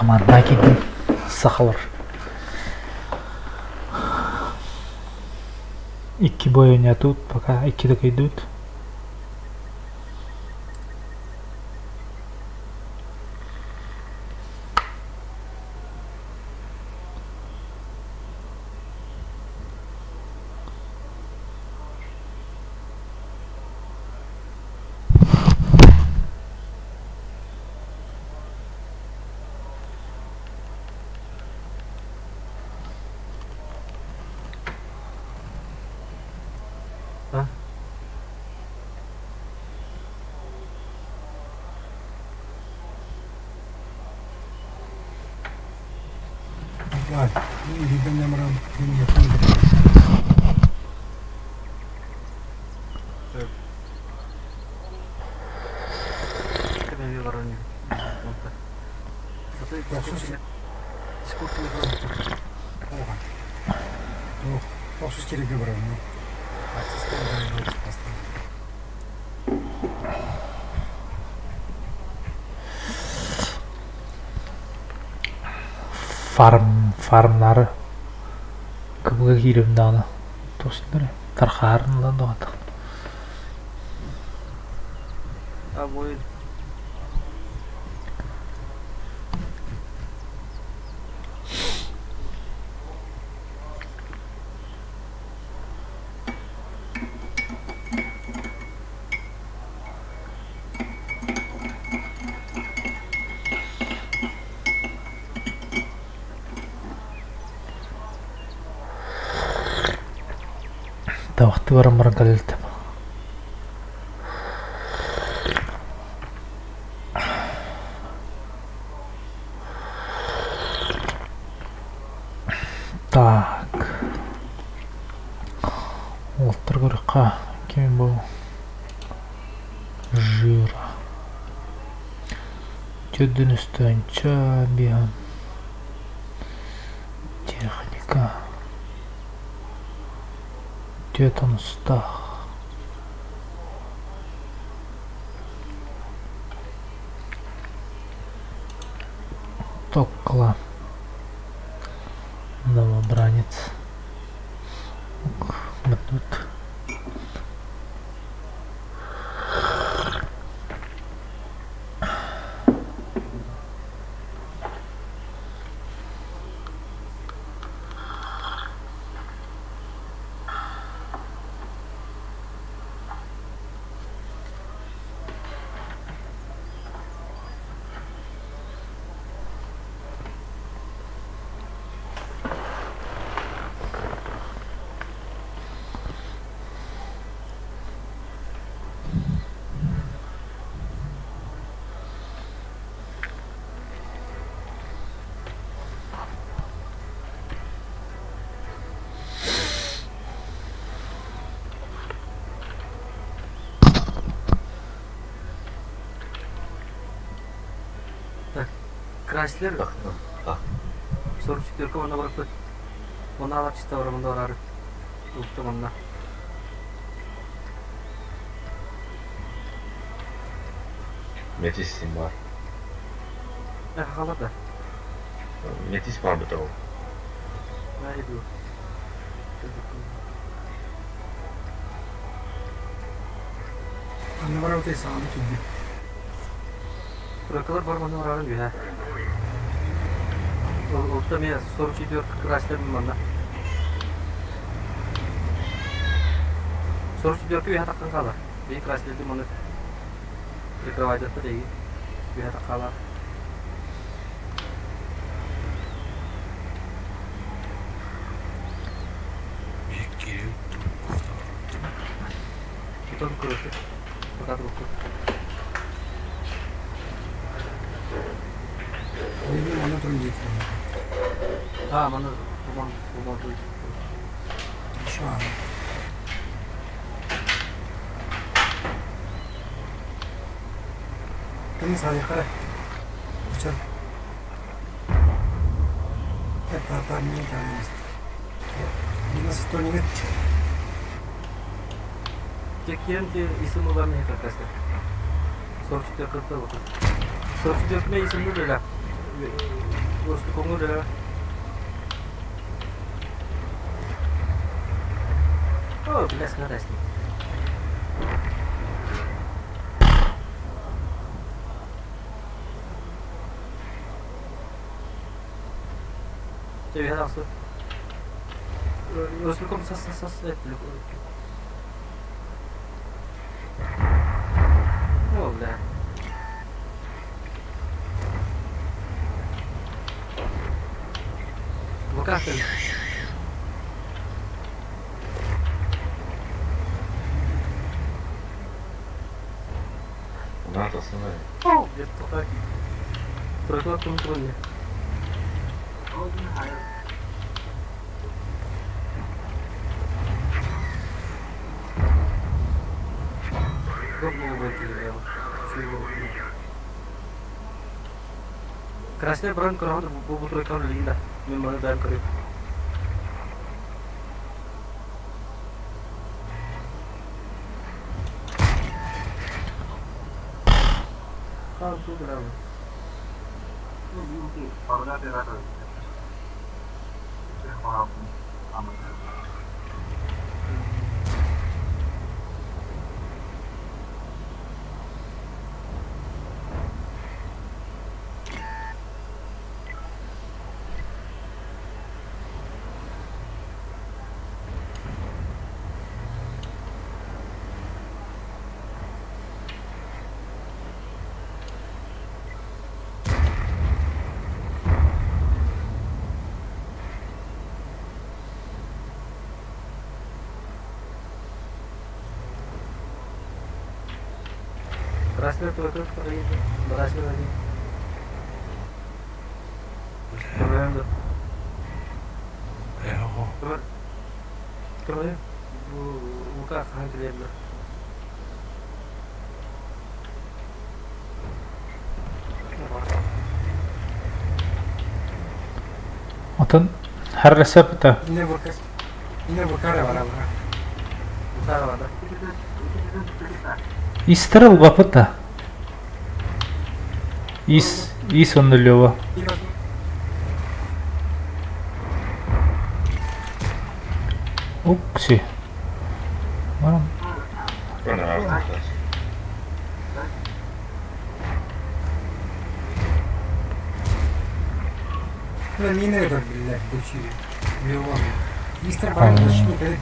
Накидин сахалар. 2 бой ойнатып, пока 2-ді идут. Farmları kıbıga girim dağına tosundurı tarxarından doğadı. Oyun. Waktu barang-barang kali itu. Так. Олтыр көріққа кем бұл жира. Тедін үстінча бігам. Техника. Где-то на стах. Токла. Новобранец. Вот тут. Красилер. 44-ке мына барып кет. Мына алып чиста бар, мында бар. Ултты мында. Metis var. Қалады. Metis var bu da o. Найду. Anne var ortaya sağlık gidiyor. Bırakılır var mı var ya? Orta bir soru çiziyor kıraçlar mı bana? Soru çiziyor ki bir hata kala. Bir kıraçlar değil mi? Bir kıraçlar değil. Bir hata kala. Kita buka. Buka buka. Ini mana tuh gitu? Ah mana? Bukan tuh. Şu an. Ini saya kira. Ucap. Kata ini kan. Ini nasıl nih? Tekiyen ki isim olan ne arkadaşlar? Soru çıkıyor kırpta bakın. Soru çıkıyor ne isimli böyle? Gosto como udah. Oh, belas ngeres nih. Cewek langsung. Harus belum sas belum. Oh, udah. Buka kan? Nada, останови. Oh, jatuh lagi. Terus turun ya. Oh, ini air. Gue mau berhenti ya. Kerasnya beran kurang butuh ikan linda. Memang dan kering. Kau tuh berapa? Ini orangnya tidak ada. Paham, aman. Berhasil terus kali itu, berhasil lagi. Keren tuh. Ya, Keren. Buka kan kalian tuh. Otan har resepta. Ini bukan apa-apa. Buka apa? Истрел бапыта. Ис он нулево. Укси. Понравилось. Ну, не надо, блядь, учили. Миллион. Истер правильно считает.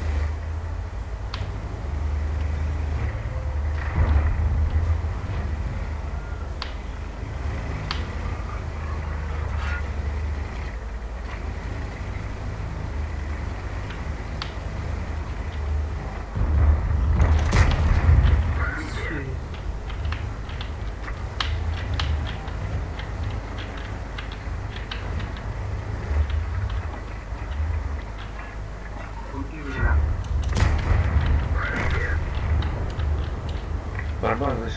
Нормально.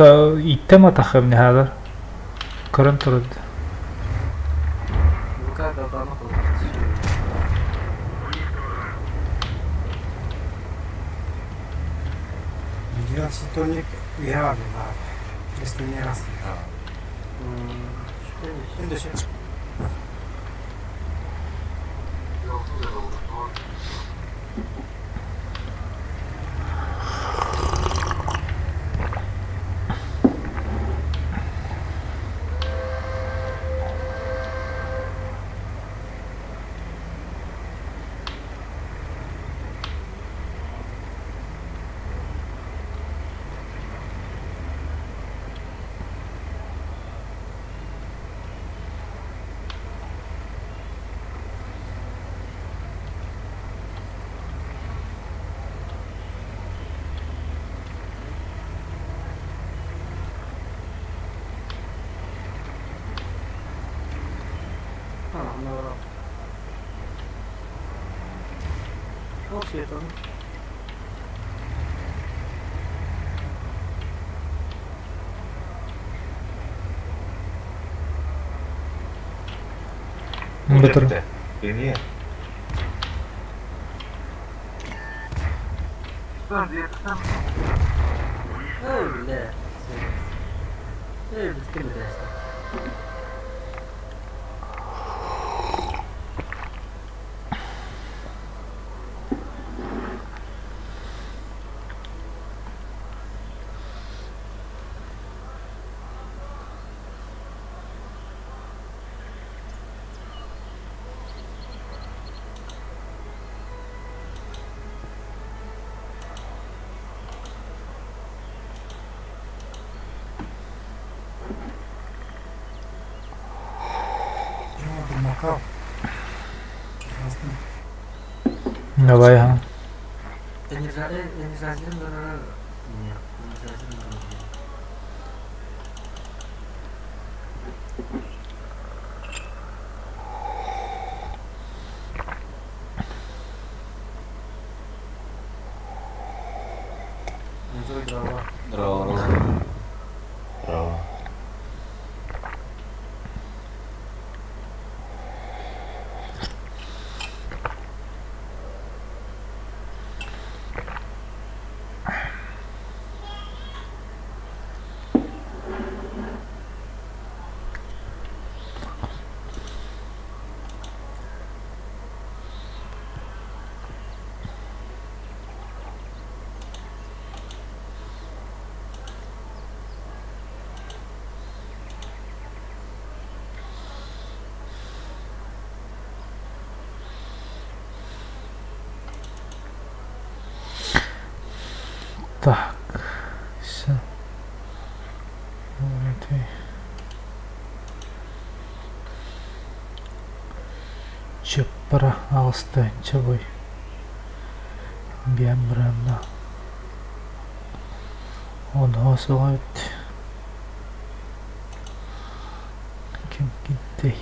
يتم تخمني هذا كرنت رد Buka apa? Вторник играли на если не раз. Следующий. Oh, siapa? Betul. Ini ya. Oh, udah. Betul udah. Макал. Красный. Давай, ага. Energizing mana? Iya, energizing mana? Enjoy draw. Draw. Так. Все. Вот и. Чеппара алысты чабой. Бембранда. Он осылайт. Ким гиддей.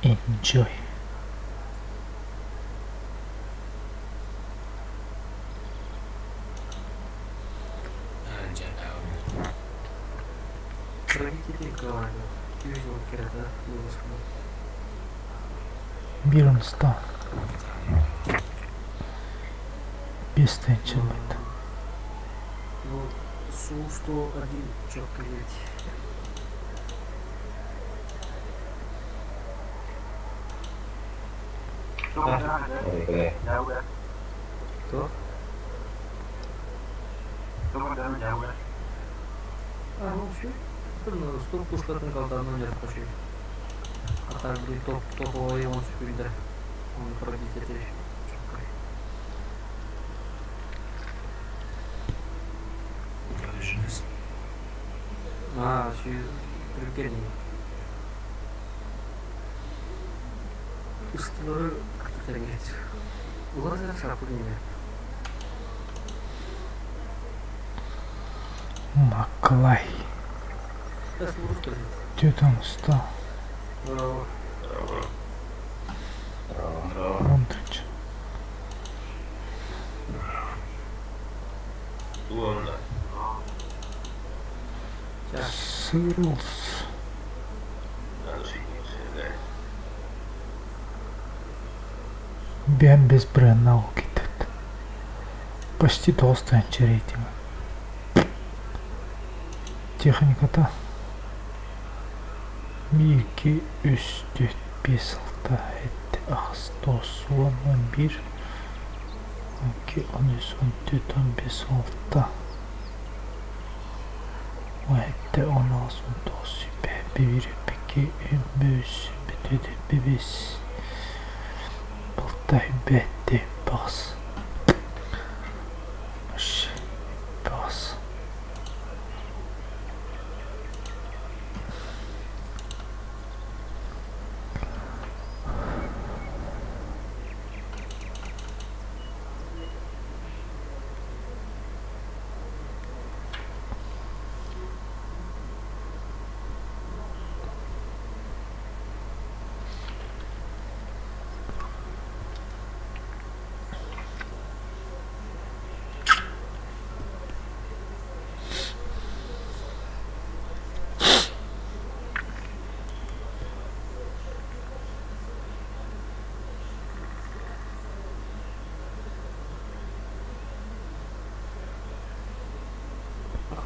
Enjoy. Проведите кровать. Южного кирата. Бирон стал. Бестенчен будет. Ну, Су-101 четко видите. Oke. Tuh. А, ну все. Ну, стоп пушкатын қалданын жарып қошой. Атар бір топ-топовый он сүпірді. Оны пройдите етері. А, şu Türkiye'nin ısıtıları kıtlıkları geç. Ulan sarapı yine. Маклай. Nasıl vuruştu? Тютон стал. Bravo. Рондрич. Uonda. Сырлс. Бем без бренна укитет. Почти толстая рейтинг. Техниката. Мики üstü 5 alta etti. Ağustos 11. 12 13 14 15 alta. Vahette 16 19 bir peki müs betedi bebis. Balta betti bas. Bas.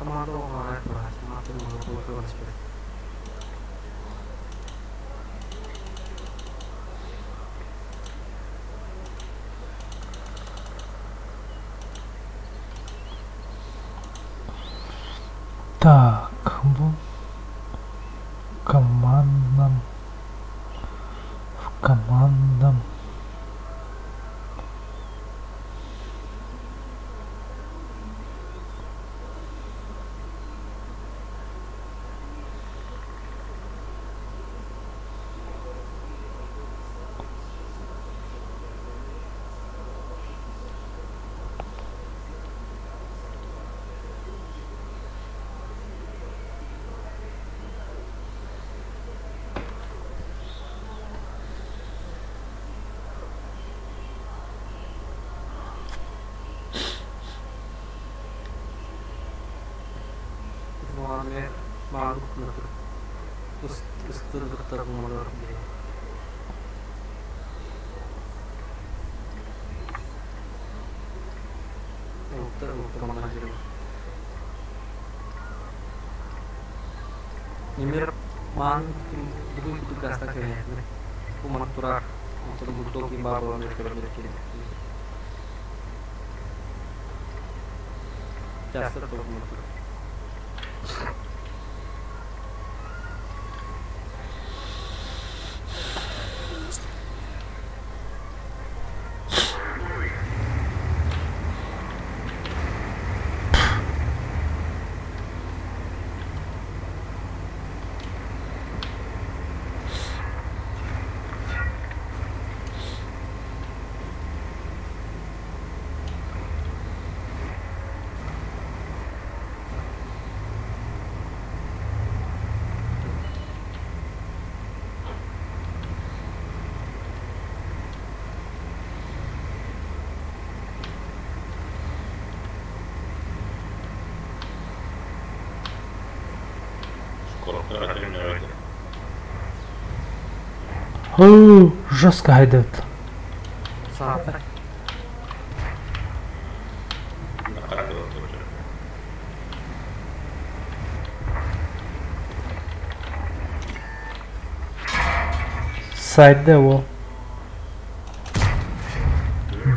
Команда оған айтпаға, сенатын оны қолды баспайды. Так, в командном ыстыргыттар кумалар бери. Ултырман жери. Немер ман бүгүн күтүп гаста келет. Bu manturar untuk butuh gimbal mereka berbikin. Jasa tuh mantur. Жестко хайдат. Саата. Сайд его.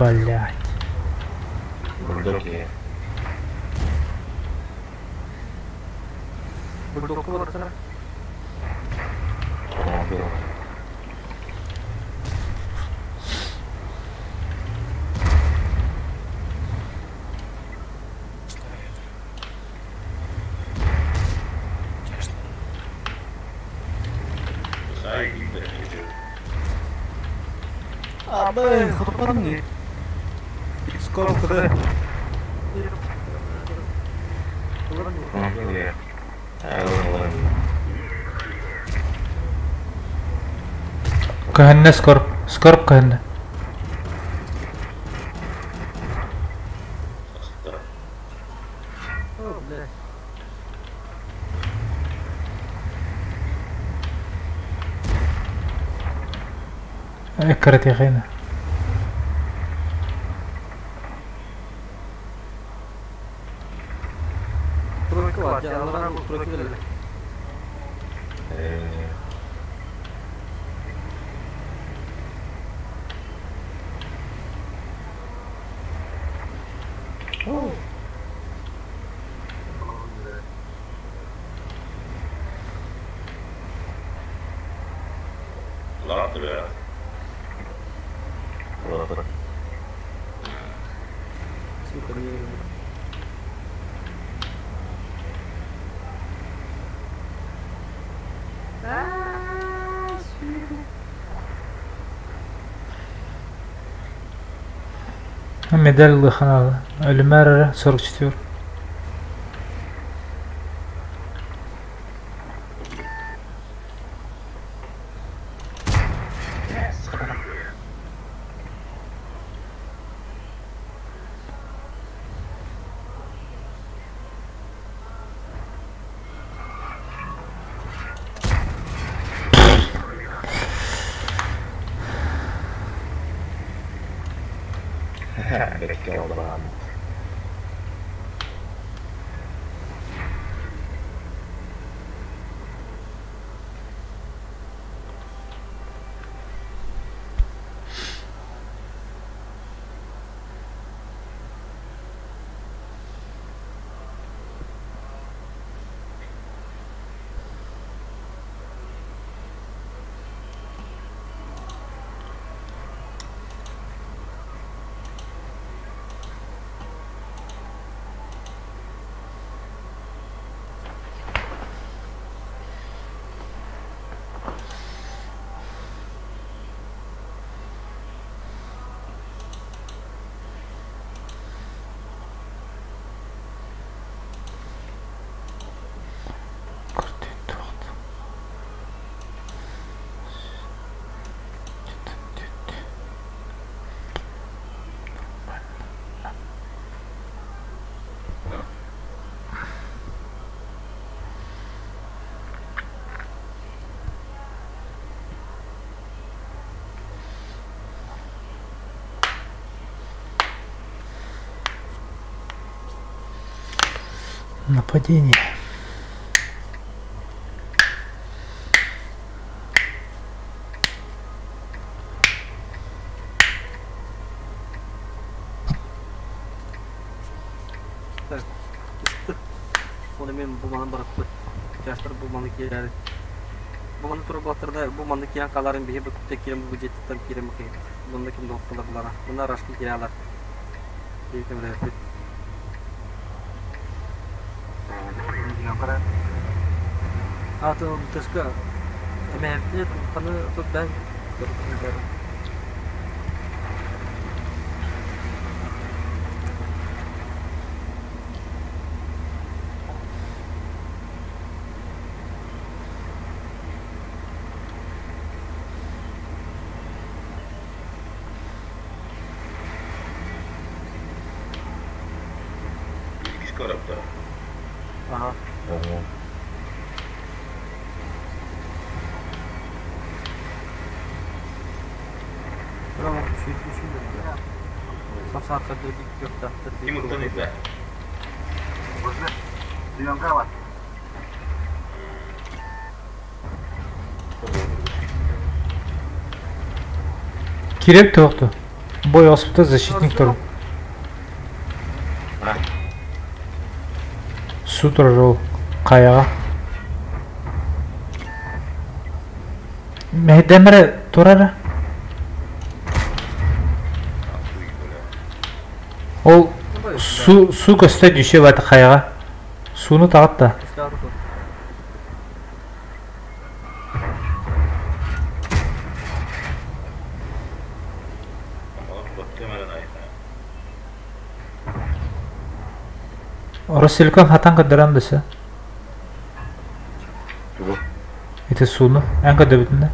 Блять. Бульдоги. Бульдог барсана. Абы, хопарни. Скоро куда? Каханне скорб каханне. О, блядь. اكرت يا خينا. Тройка ватя, аларан тройка деле. Ладно, ребят. Супер, не Медаль Лыханова. Ölümer 44. Bekle o zaman. Нападение. Оны мен бұлманы барып көт. Жастар бұлманы келер. Бұлманы тұрып батырда бұлманы кейін қаларын бейе бұтты керем бұл жеттіктен керем қиып. Бұнда кімді оқылар бұлара. Бұнда рашқын келе алар. Кейкім рәпет. Аты тұшқа әмәлді тұқаны тұт бән. Корабда. Ага. Ого. Прямо чуть-чуть. Сапсатқа дөдік көптақтыр. Тимурдан еді. Керек тоқты. Бой асыпты защитник тұр. Су тұр жол. Қаяға. Мәдемірі тұрары. Ол су көсті дүйше бәті қаяға. Суны тағып та. Росселикон хатан кадырам десе. Это суну. Ән кады бүтінді.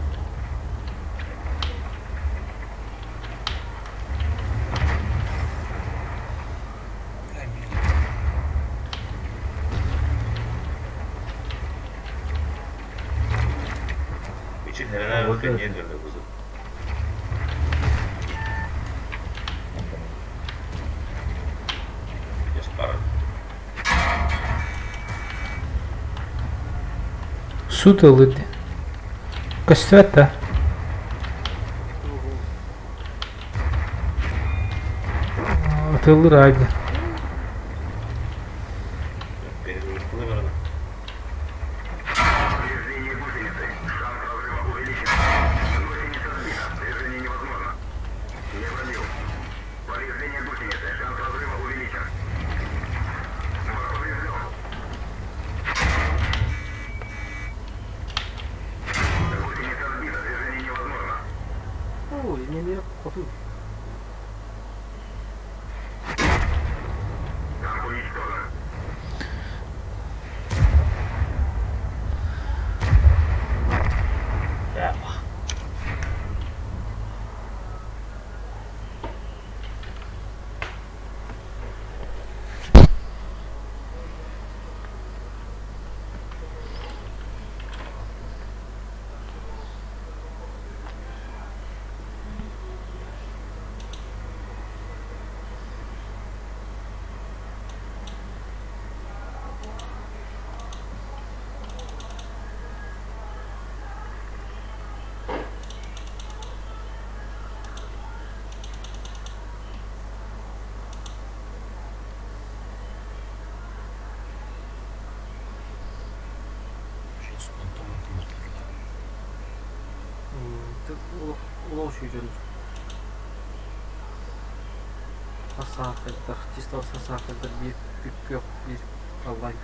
İçin herhalde bakın niye döndü kızı. Yaspar. Су тылыды. Көстөтті. Тылыр айды. Beni vurdu bana. Не беріп қоту. Улау шүйден. Сасақылдар, дистал сасақылдар bir büyük bir Allah'ın.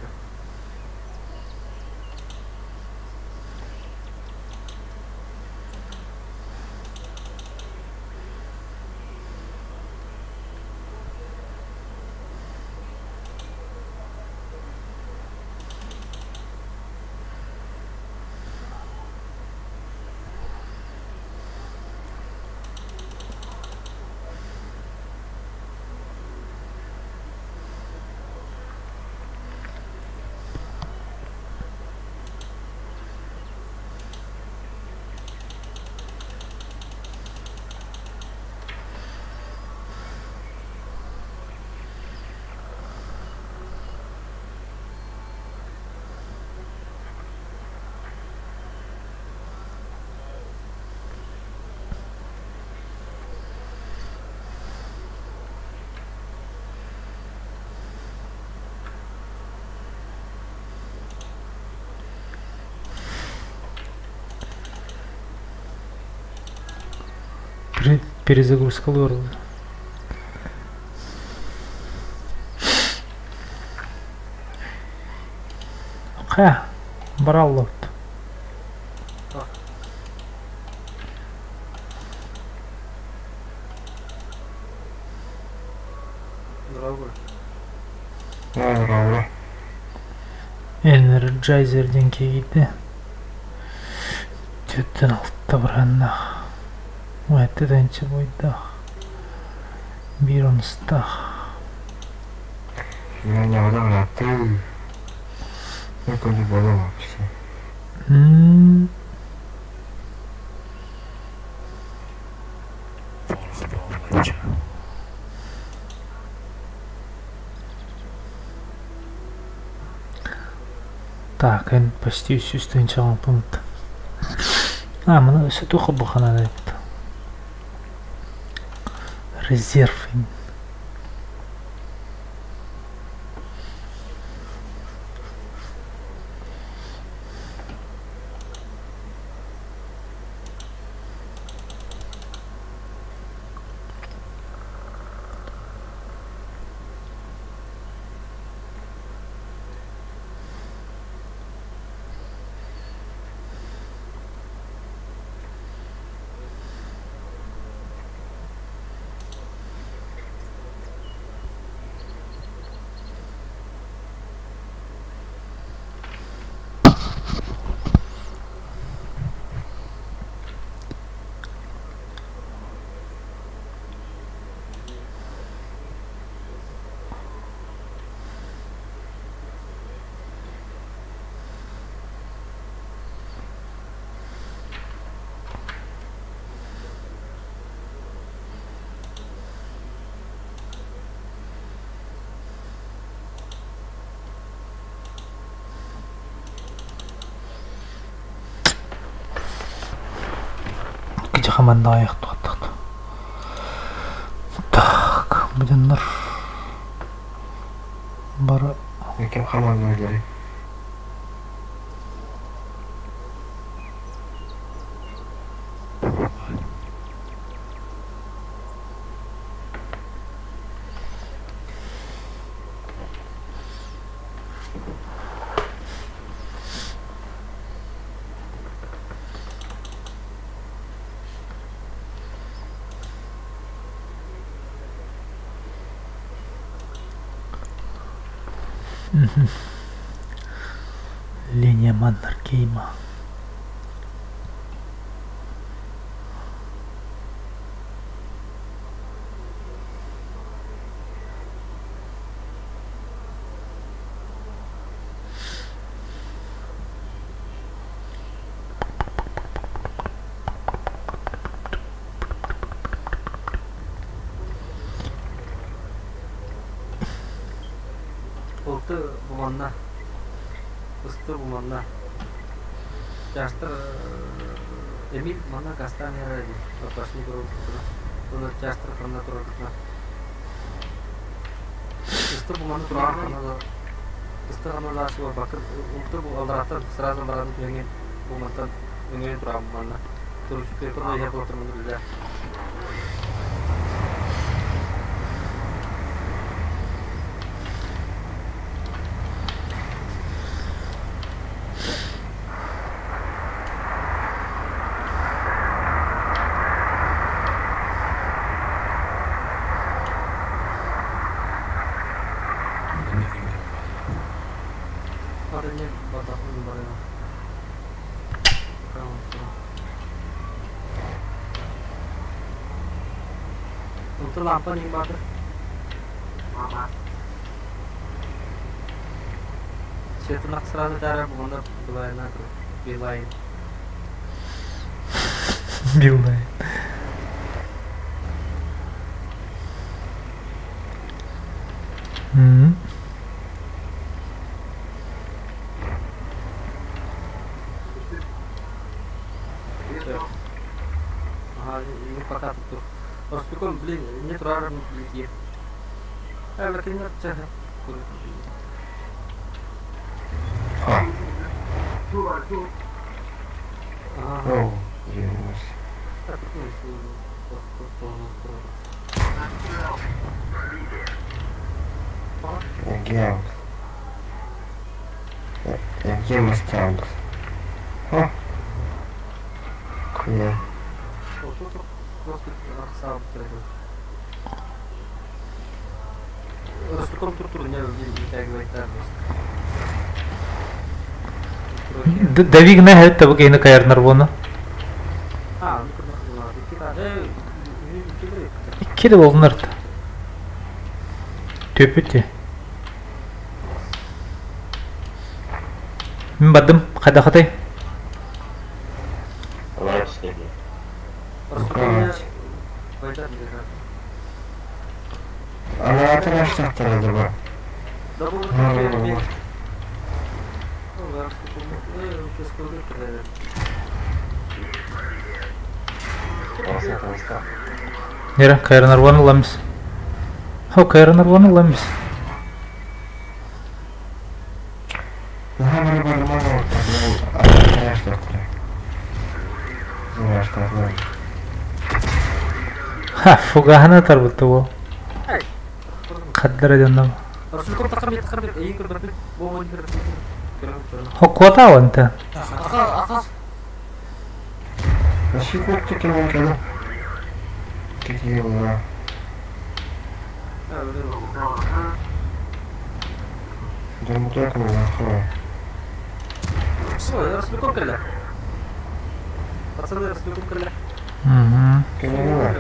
перезагрузка лорда. Ха, брал лорд. Здорово. Энерджайзерден кейді. Төттен алтта бұрғанна. Өттеденші бойда. Bir онста. Ben de adam attım. Ne kadar bulamamışsın. Так, енді почти үстен чағын пункт. Мына өсі тұқы бұқана дайбыды. Резерв. Где команда аяқты қаттықты. Так, бұден нұр. Бары. Kim hamamına göre. Линия Маннергейма. Oltu bumanna. Ыстыр буманна. Жаштыр Эмил мана кастан яради. Апашни туру. Тонар жаштыр ханна туру. Ыстыр буманна туру ханна. Ыстыр ханна лашы бар бакыр. Ултыр бу алдараттан сразу барады кеңен бумантан өңген туру буманна. Туру пекода я отырмын биле. Untuk lampu nih bakar. Saya tuh nak serasa cara bener belain aku, belain. Билдай. Ini pakat tuh. Harus tukang beli, ini terlarang beli dia. Lagi ngerja. Oh, yes. Tapi tuh Again. Again must count. Huh? Clear. Давиг на это богей на кайр нарвона. İki de bulunur. Töpütü. Min badım. Kada katay. Olay işte. Ama arkadaşlar tanıdı bu. Olsa tanışka. Nere kayr narvona lamız. Ha kayr narvona lamız. Daha böyle barıma ortada. Arkadaşlar tanıdı. Arkadaşlar. Ha fugahana tarbıttı bu. Kaddara jannam. Ha kuata wanta. Nasıl koktu ki ben kadar? Gidiyor ya. Demutlar mı lan? Gene var.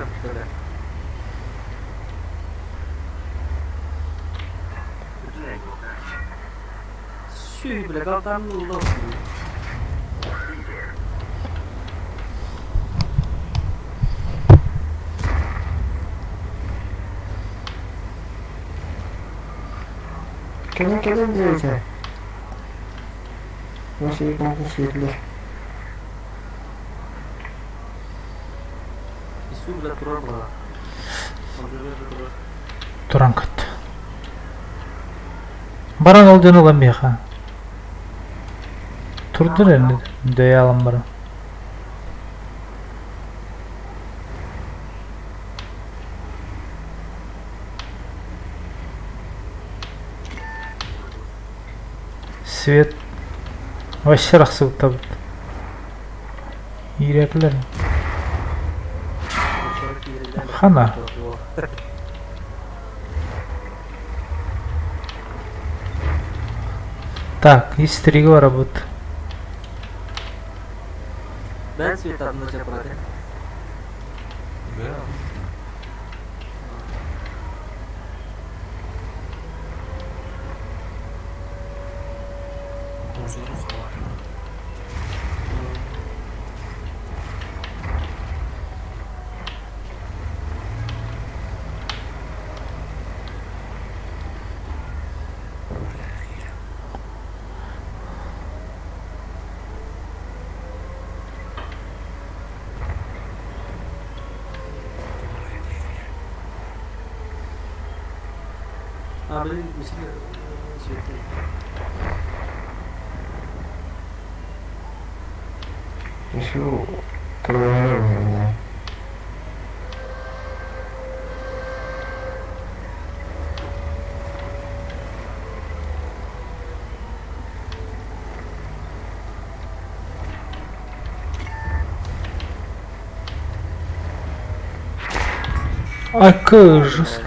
Sui bile kaltan oldu. Gelin diyeceğim. Nasıl yapmamız gerekiyor? Sui bile durar mı? Turan kat. Baran olduğunu lamıyor ha. Turdur elinde. Döye alan baran. Свет вообще рахсыл табыт. Ирекler. Хана. Так, и стригова работа. Ben Sui tadında yapıladı. Abi bir şey söyleyeyim. Şu kırmızı mı? Ай, какой ужас.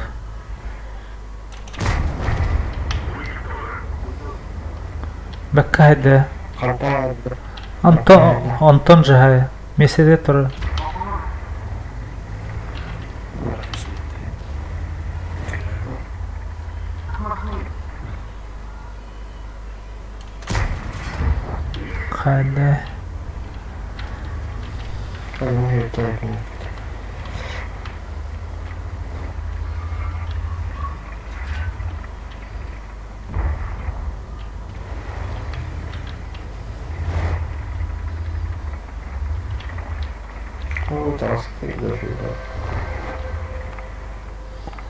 Бакка هذا Kapağı. Антон же هاي месяц тора. Хада. Kırmızı takım. Ну, так, даже.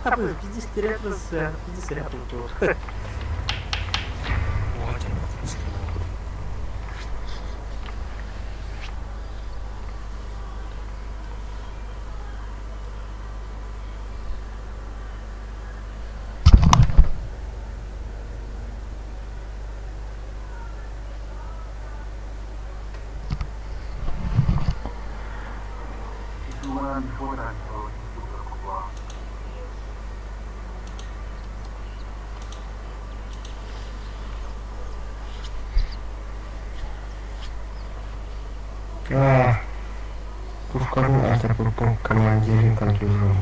Abi 50 lira yapması 50 lira yapıldı. Пушкарный автополком командирин контролируемый.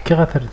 Ikki qatirdi.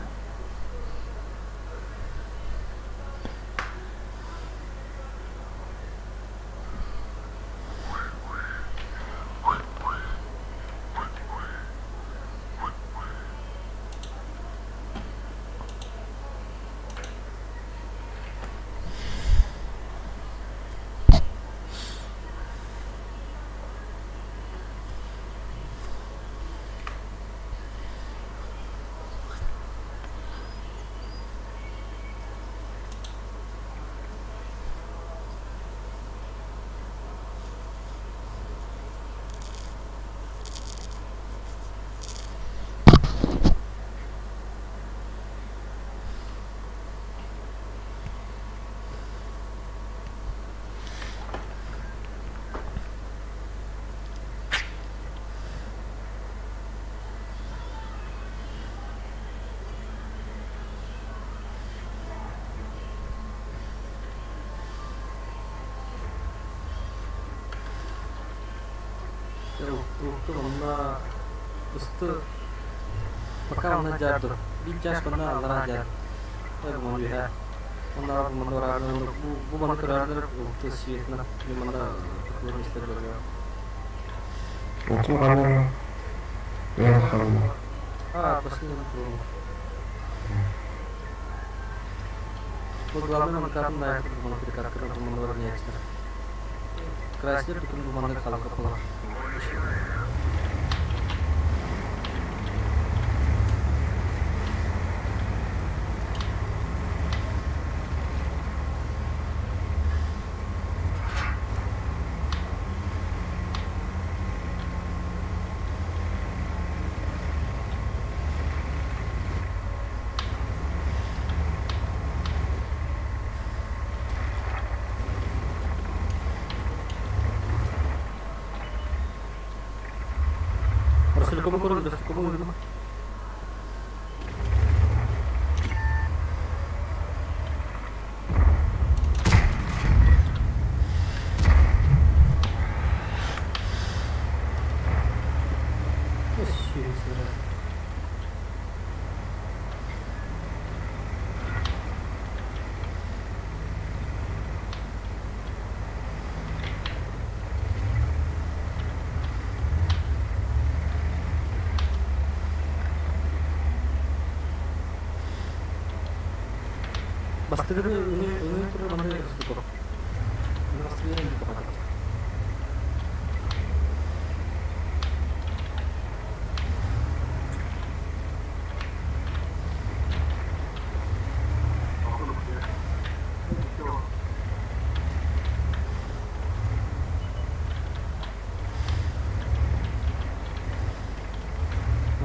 Untuk mana ustu pakai mana jatuh bincang mana lara jatuh mau lihat mana orang bu mana kerana untuk sih na di mana keluar mister juga Itu karena yang kamu pasti itu Bagaimana mengatakan naik ke mana dekat ke mana orangnya ekstra kerasnya bikin mana kalau kepala ¿Cómo corre? ¿Cómo corre? Pasti ini terus mana harus dikorek. Ini pasti yang dikorek.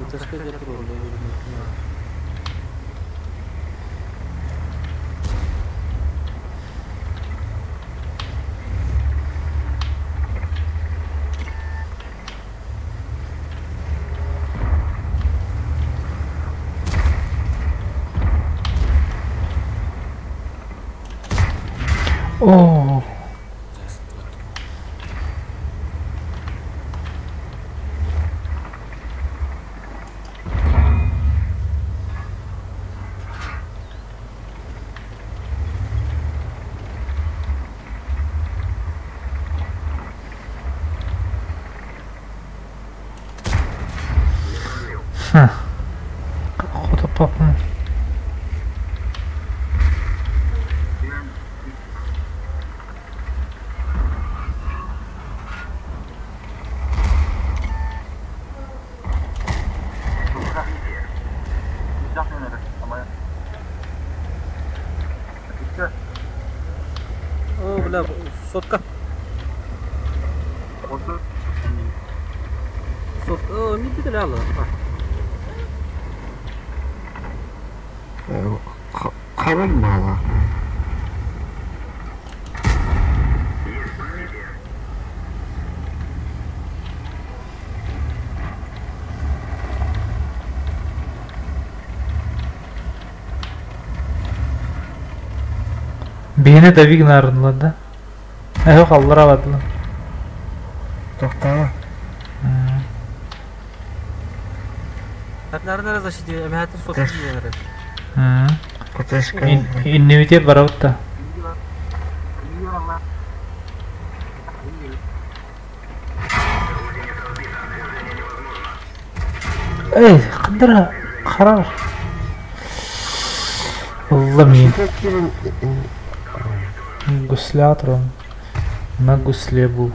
Terus kerja terus. Oh. Қотаппаппын. О, бля, сотка. О, не потеряла. Қабыл бала. Бені да вигнарынлады. Қалдыра бадылы. Тоқтама. Nerede защити? Эмхәтин сотка дигәннәр. Котешка. Инневите барауытта. Эй, қандыра, қарар. Алла мен. Гусле атырым. На гусле бұл.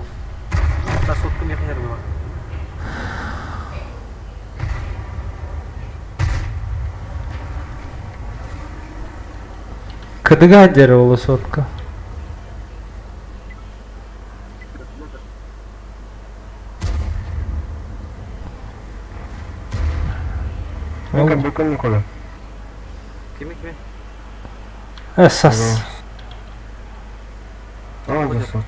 Та сотка мехнер була. Кыдыга дері олы сотка. Мен бүкін қолы. Кеме? Әсас. Ага, сот.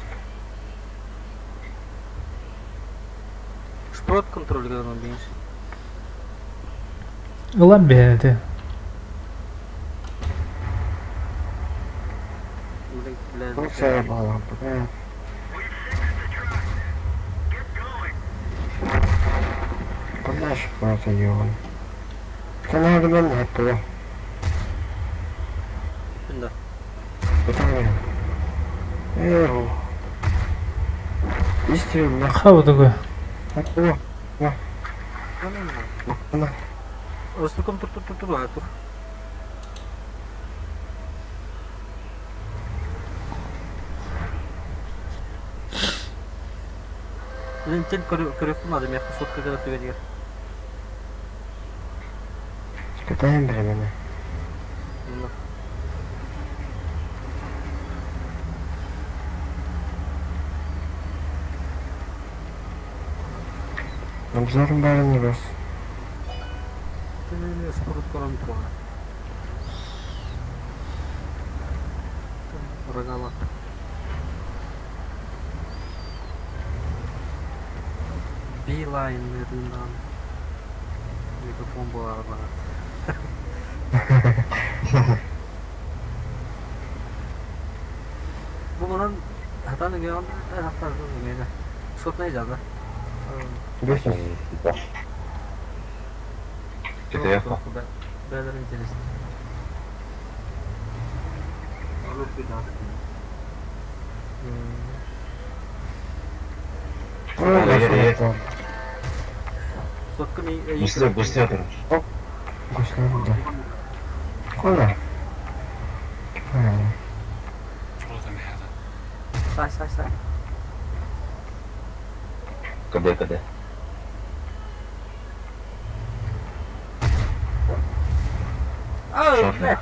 Шпрот контрольга нам бейш. Ұлан бейінеді. Ну, це бала. Куда ж куда-то його? Це надо мене туди. Да. Питання. Еру. Істинно. Қабыдығы. О, на. Ростуком тур. Лентен көрөктүн надо мекті сотка kada түгелгер. Питаем времени. Обзорын бәрін емес. Ты спорт көрім тұрға. Рогала. Билайнеріндан. Микрофон болар бағат. Bu bunun hatanın yanında hatanın yanında. Sot ne canlı? 500. Что-то я хо. Бәлер интересно. Сотка не... Быстрее отыр. Көшкен бұлда. Қола. Сай. Каде. Ай, блядь.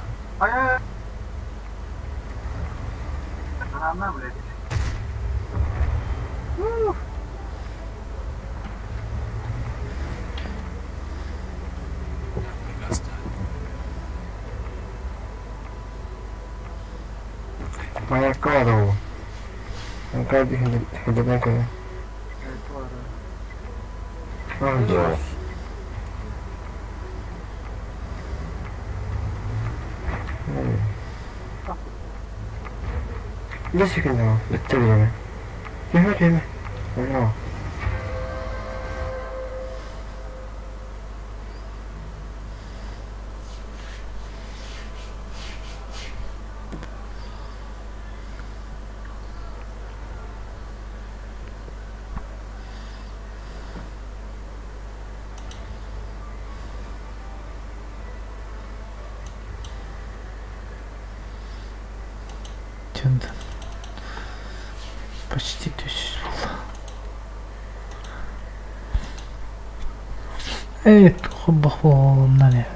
Моя кладова. Он каждый ходит. Дело. 몇 시간이야? 이쪽이네. 이거네. 뭐야? Чынды. Почти 400 болды. Тұқыбақ болғаннан е.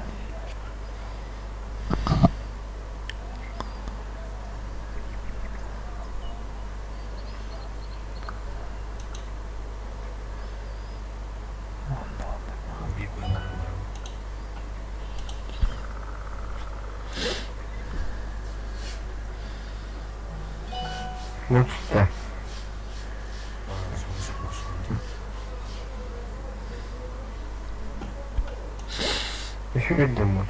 Мочта. Еще где мочь?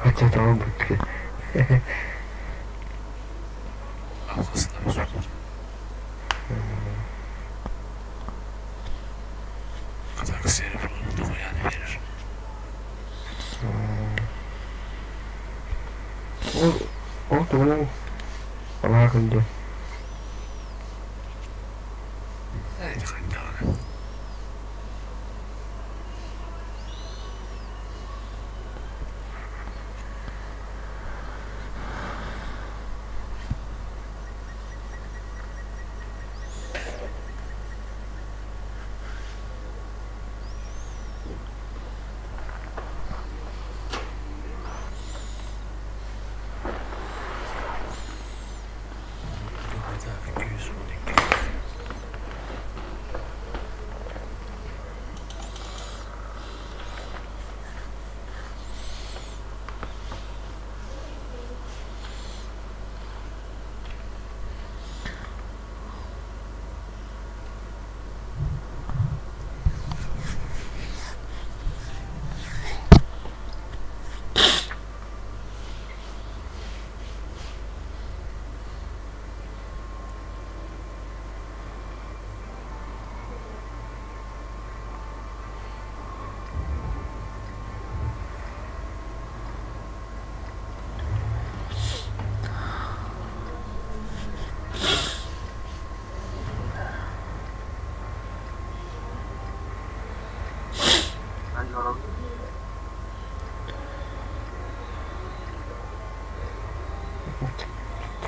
Хотя там будет. Kadar seri bulunduğu yani verir. O doğru. Allah kıldı. Evet, kanka.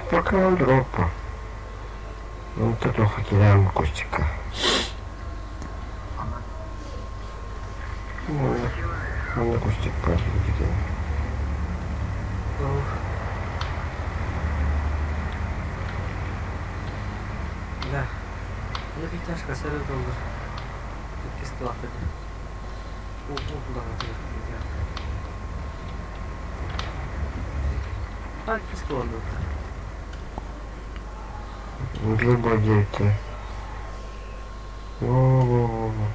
Пока он дропа. Ну, тут хотели кустика. Ну, он кустик пошли. Да. Ну, ведь тяжко сырой доллар. Тут кисты лақтырды. О, куда лақтырды. А, кисты лақтырды. Глубодейте. Во-во-во.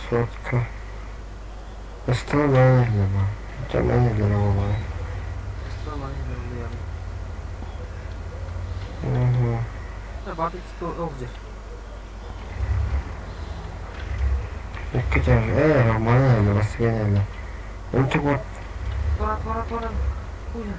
Сотка. Оставляй нема. Это не головой. Оставляй Угу. головой. Бабик что овдер. Какие же, нормально, расвенели. Он ты вот. Пора. Хуя.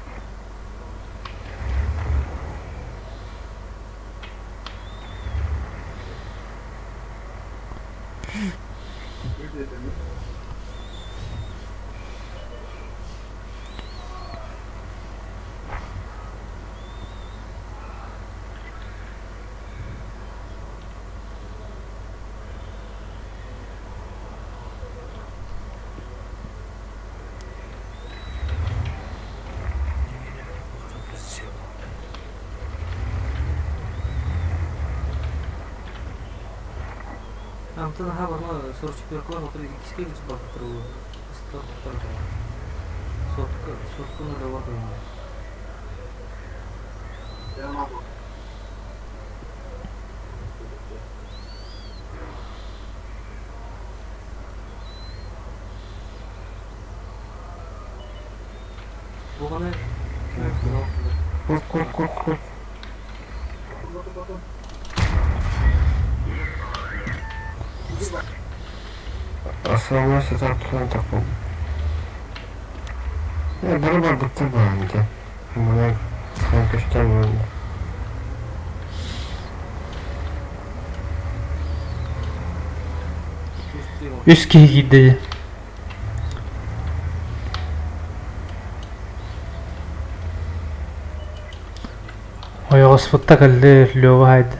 Антон Хабар, 44 километр, 2 километр бахтыру. Сотка на дова кайма. Буганы Кур. Asılması tartışan takım. Ya beraber bitti bence. Buna sen göstermiyorum. Üst gitti. Oyaq spotda kalli Lyoba haydi.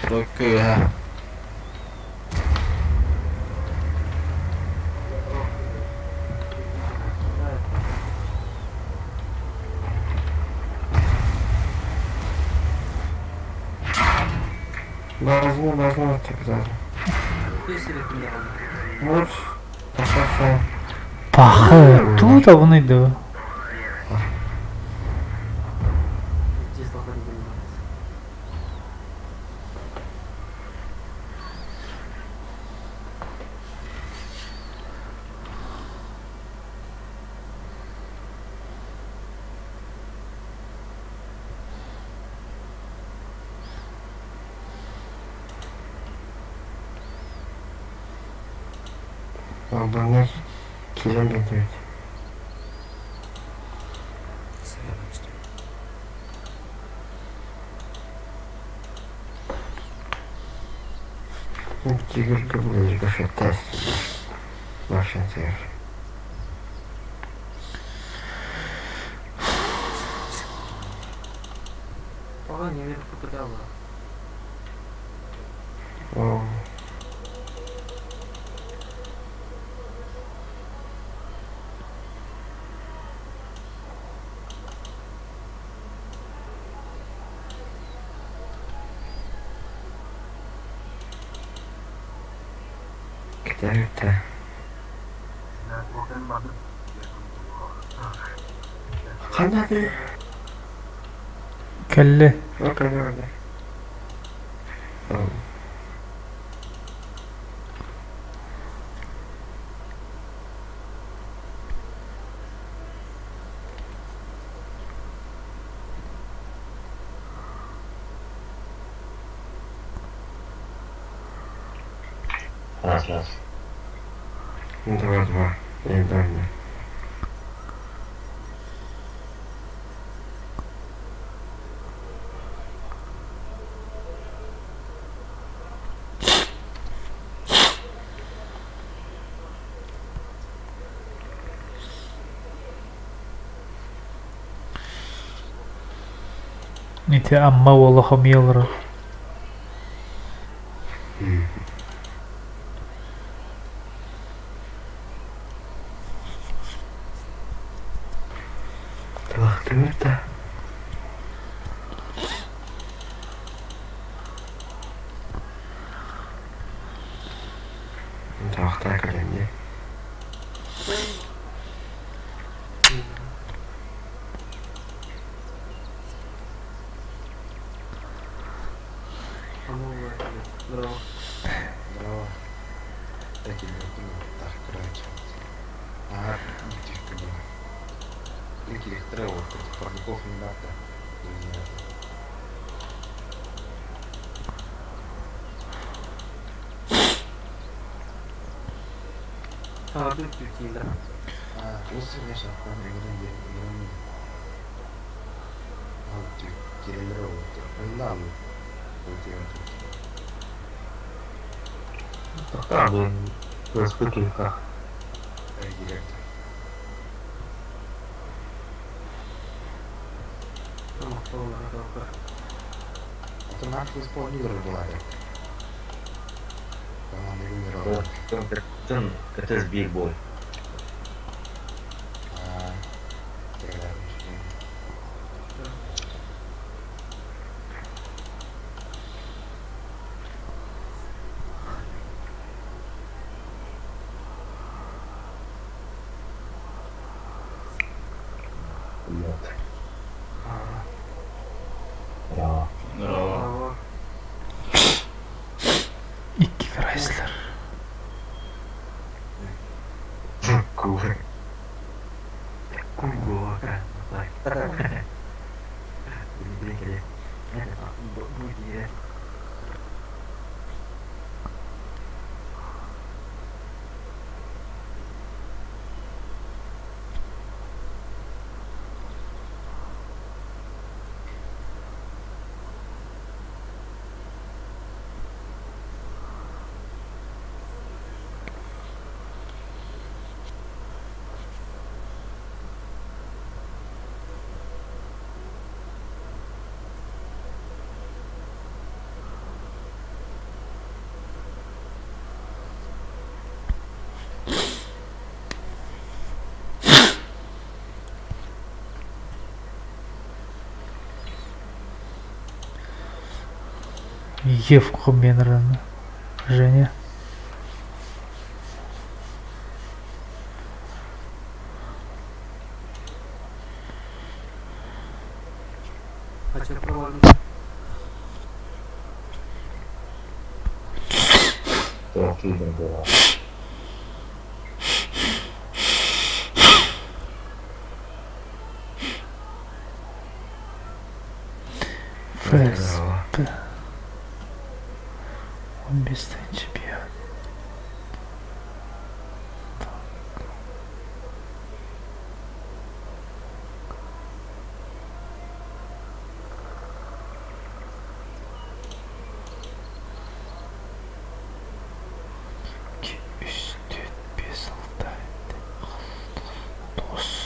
Okey ha. Lazım atacak lazım. Bir sürekinde kaldı. Vur. Bakarsan. Baxı, tu da bunuydu. Cizlaları bilmez. Adamlar kilim bekliyor. Тигр кабуль, каша тест. Ваша тигр. Ага, не верю, что туда было. О. Где это? Канады. Kalli. Окей, окей. Раз. Два. И дальше. Niti amma wallahi miyalra. Вахты это. Вахта колени. Здорово. Здорово. Такие так короче. Ага, тихо было. Никаких тревел, парников не надо. Çağırdım Türkiye'yle. Осы конечно, играм. Келелер болду. Мындан Тоқтар, мен өспі келді. директор. Ama sonra kalkar. Это наши исполнители была. Команда генерала. Кітіз биг бой. Ya. Bravo. İki Chrysler. Кувы. Куйго, так. Бігелі. Буги. Евку Бенрана. Женя. Хочу проводить. Трохи не було. ФСП. Он бесстань чемпион. Üstün bir saldaydı. Dos.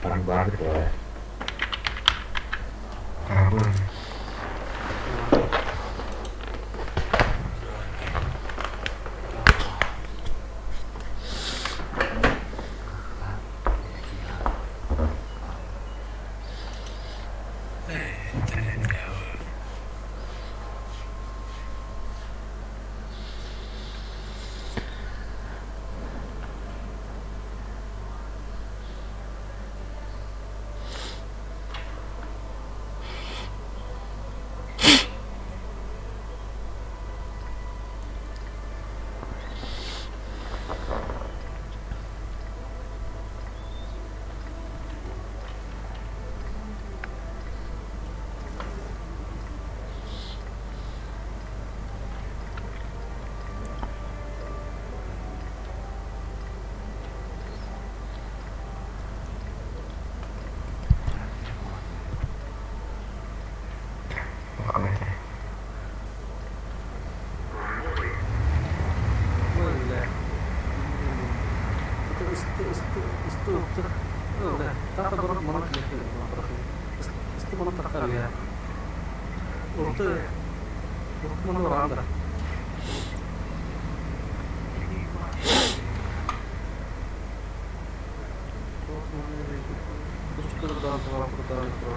Parang banget ya. Abang. Boleh. Itu. Udah. Tata baru mana kelihatan. Itu mana terkal ya. Itu mana orang dah. Terus kita dalam sekolah pertama itu.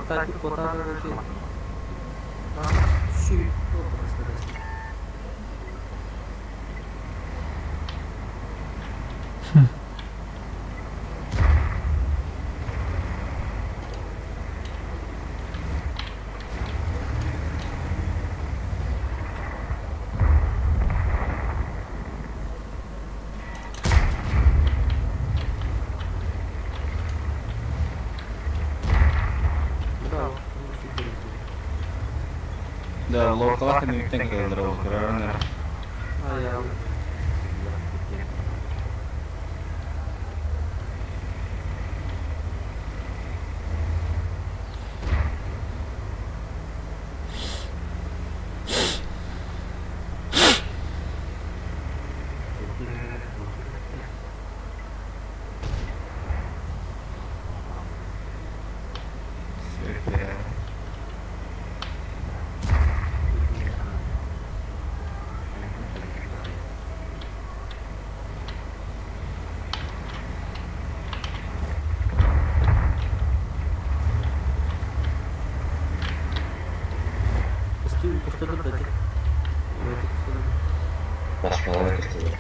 Tadi kota itu. Shoot. Da lokal kan itu yang kayak terus karena Ayam. Başkaları kırtılır.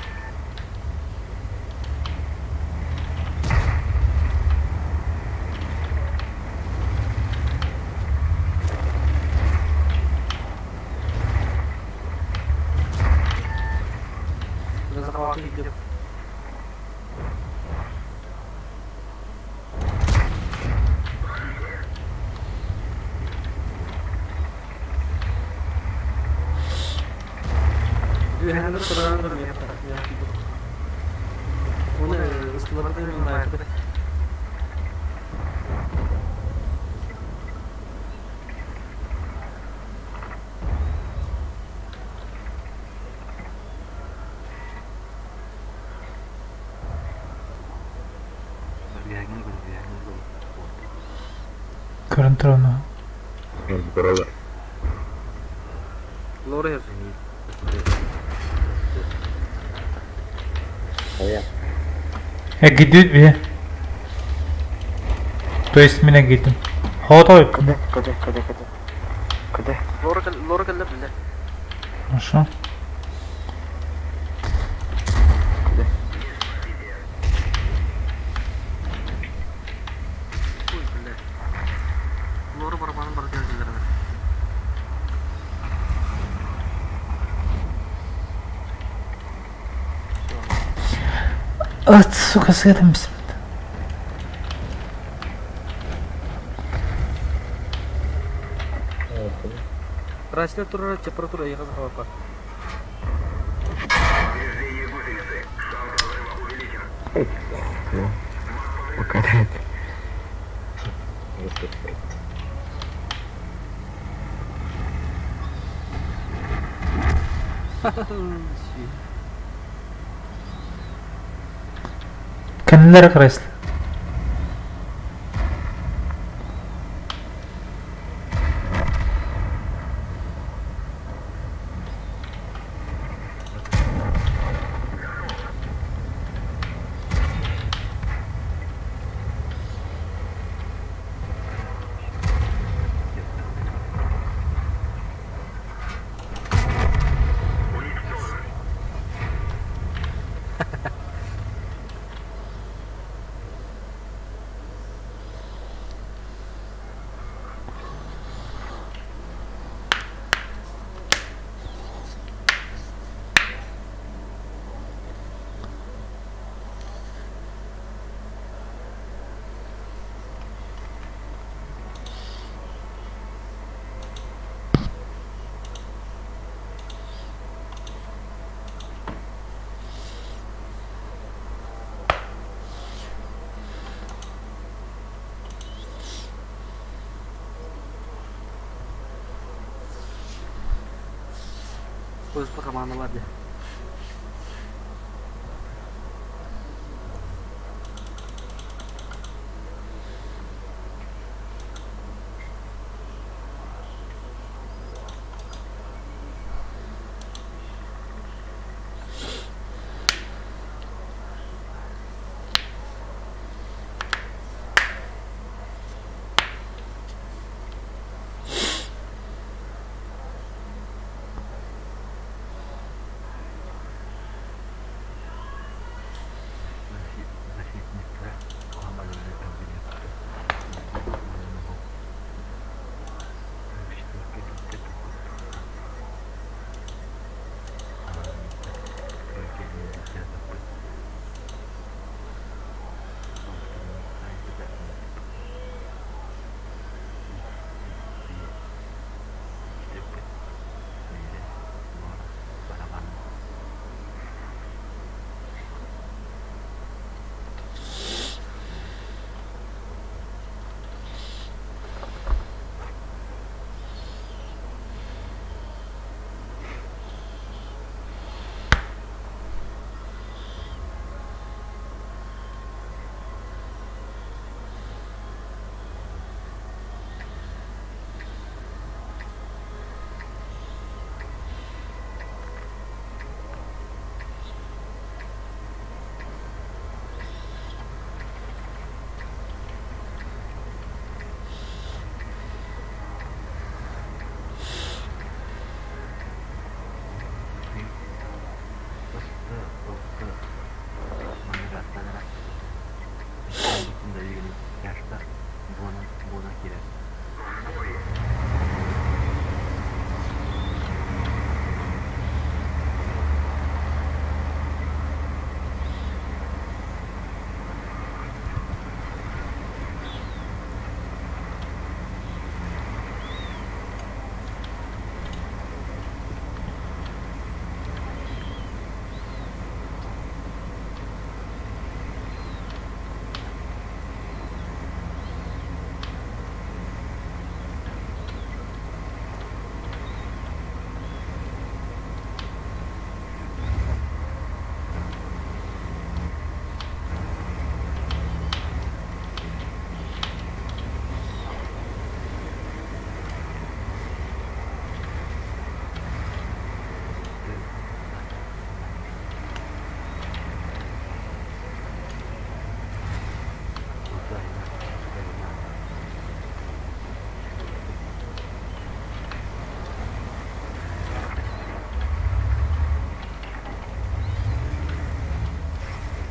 Biraz hava gidiyor. Düğünler kuralları mı yapar? Onu ıslıklarda mı yapar? Görüntü onu. Buralar. Lore yazıyor. Gidiyor bir. То есть меня гидим. Хотой. Куди? Лора geldi bile. Хорошо. Uy bile. Lora barbanın barı geldiler. От, сука, съедемся. Raşla turara temperatura ya kızı hava. Покатает. Kendileri kırıstı. Pois pra kamar lá dentro.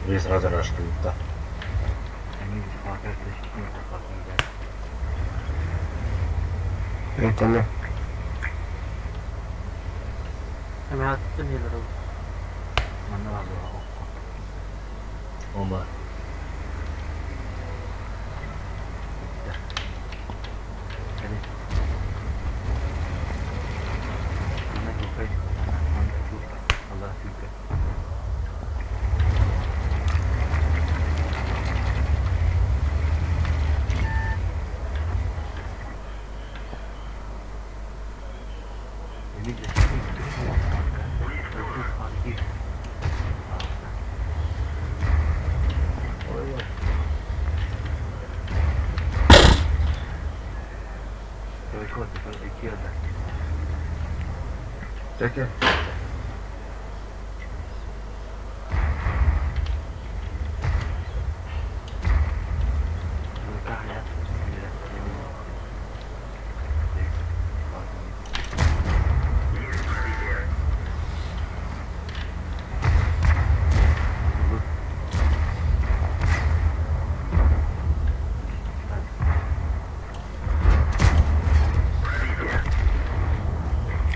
Весь разрашкалыкта. Этеле. Эми аттын элер ол. Ома. Теке.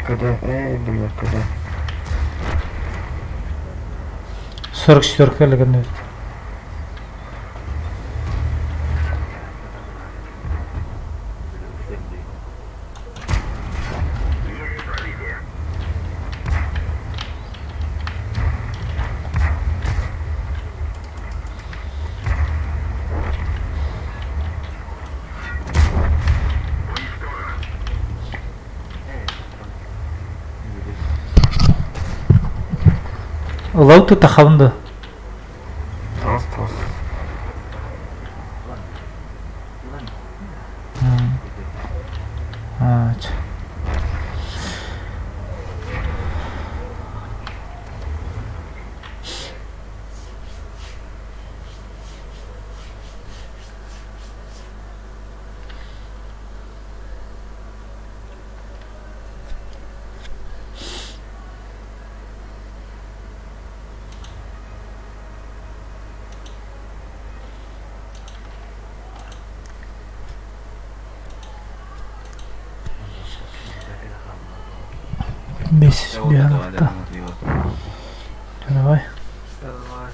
Куда? Блядь, куда? 44 ілігін өтті. Олау тұта қалынды. Тос, тос. Месяц бегал-то. Давай. Давай.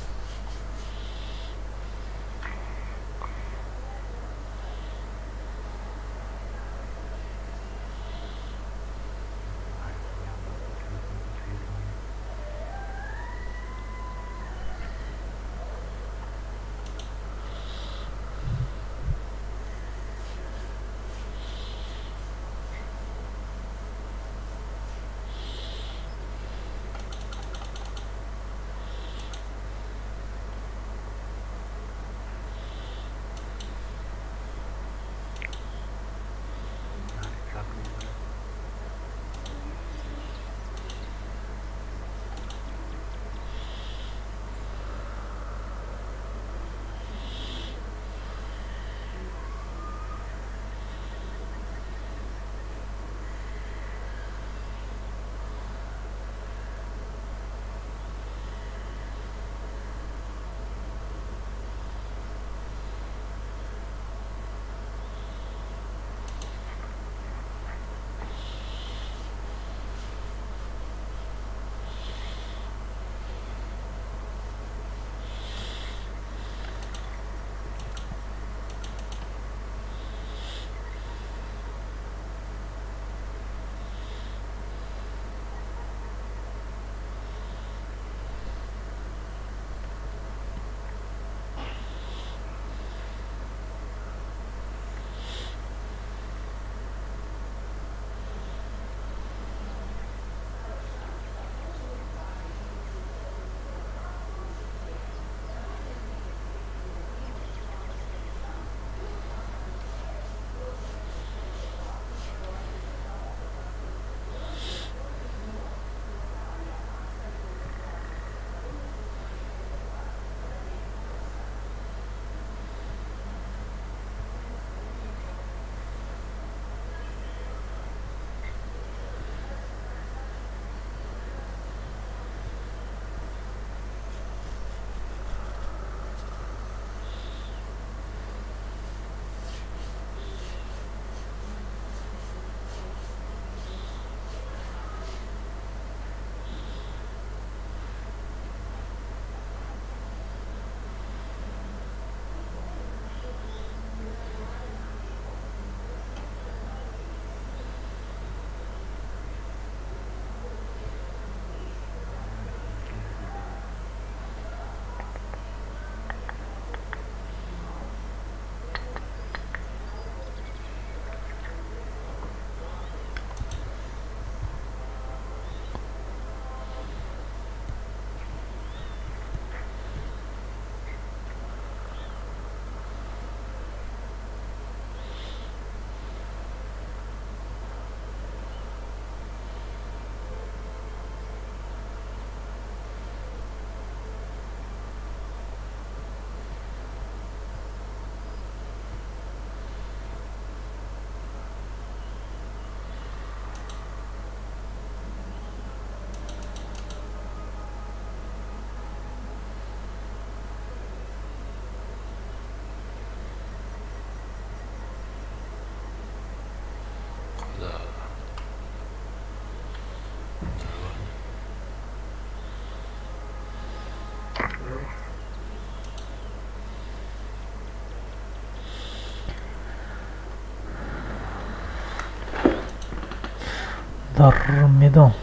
Dormidon.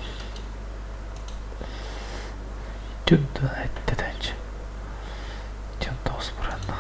Tutto ettetence. 190.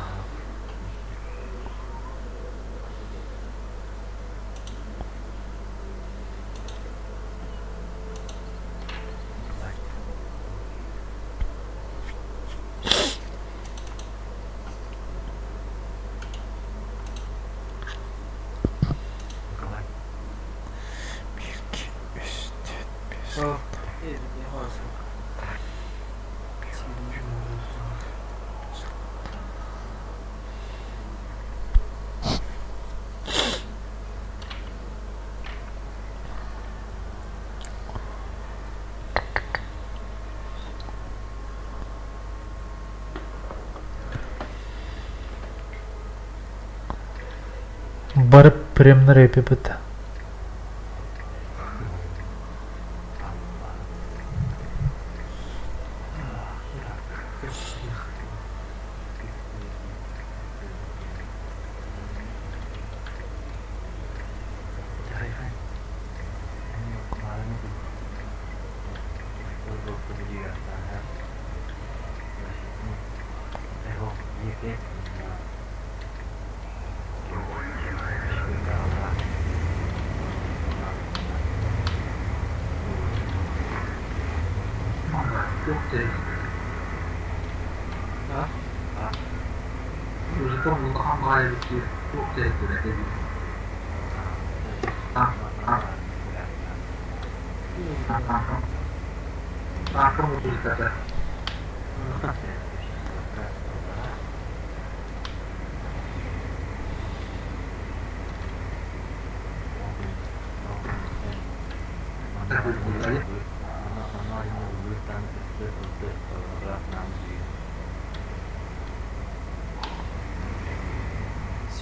Барып премнер епепет.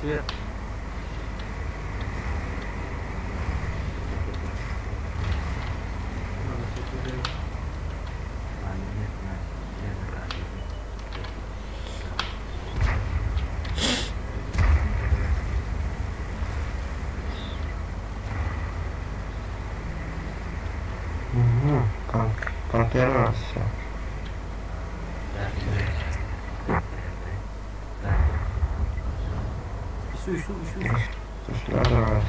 Свет. Конференция. Ису. Давай.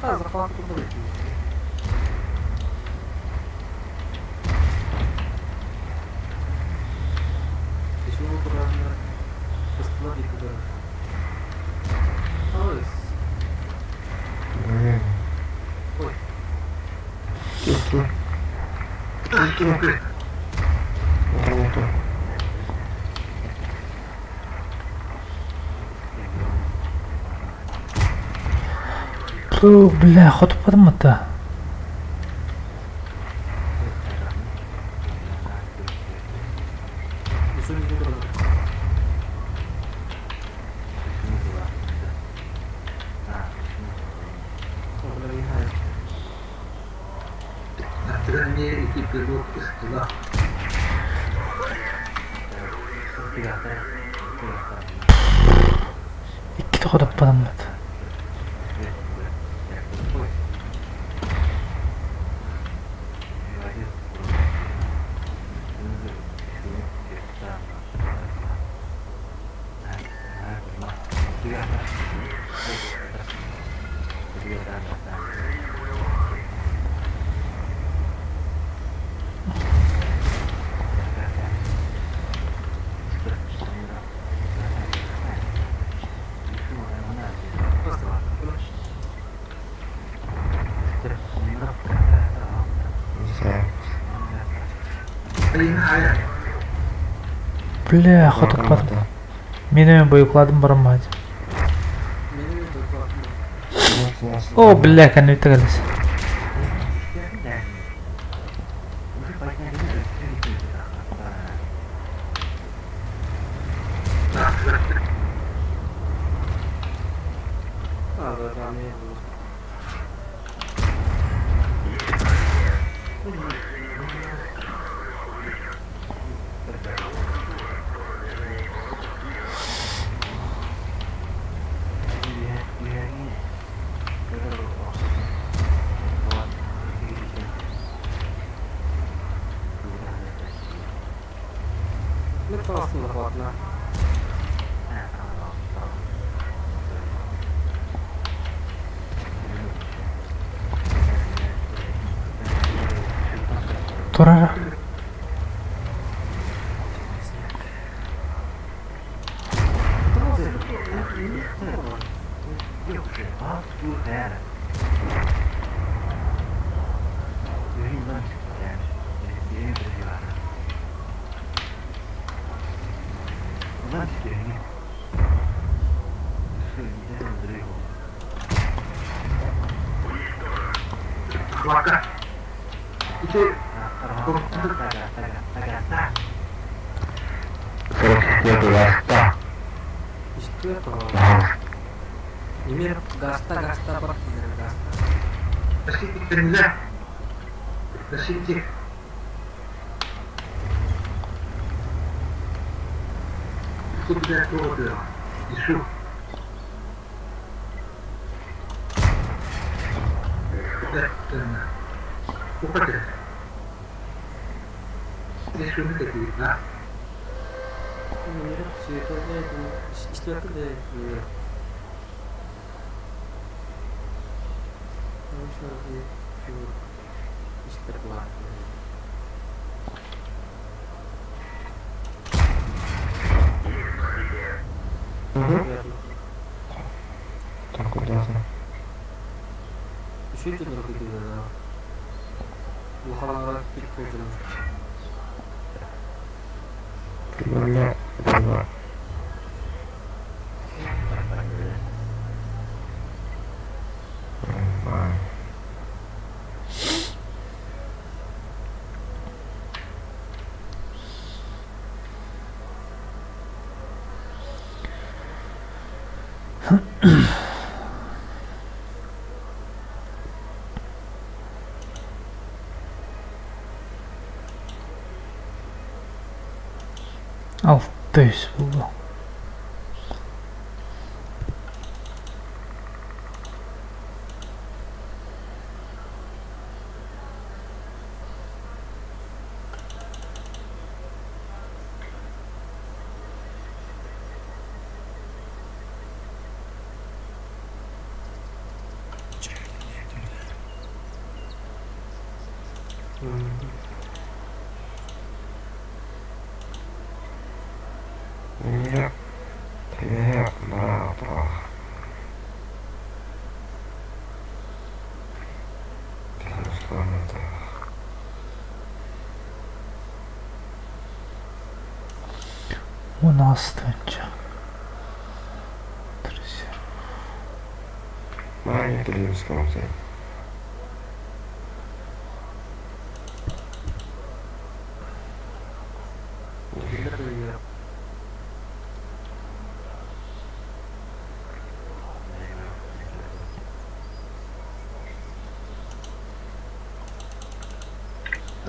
Захват тут. Ису курangnya setelah dikubar. Блин. Ой. Это не то. Бля, ход подмота. Ису не выбрал. Ikkita ход подмота. Бля, ход подмота. Менімен боюкладым бармайды. О, бля, кәне үтігіліз. Ini kelas warna. Torara. Itu ya kalau ini gasta per gasta. Ini ceritanya itu istilah deh. Harus lagi istilah. Takut dasar. Şu yüzden hareket ediyor. Bu havalara gidip koyacağım. Gimana? Coba. Altes bu. Iya, iya, berapa? Terus komentar. У нас тенча. Mana terus komentar.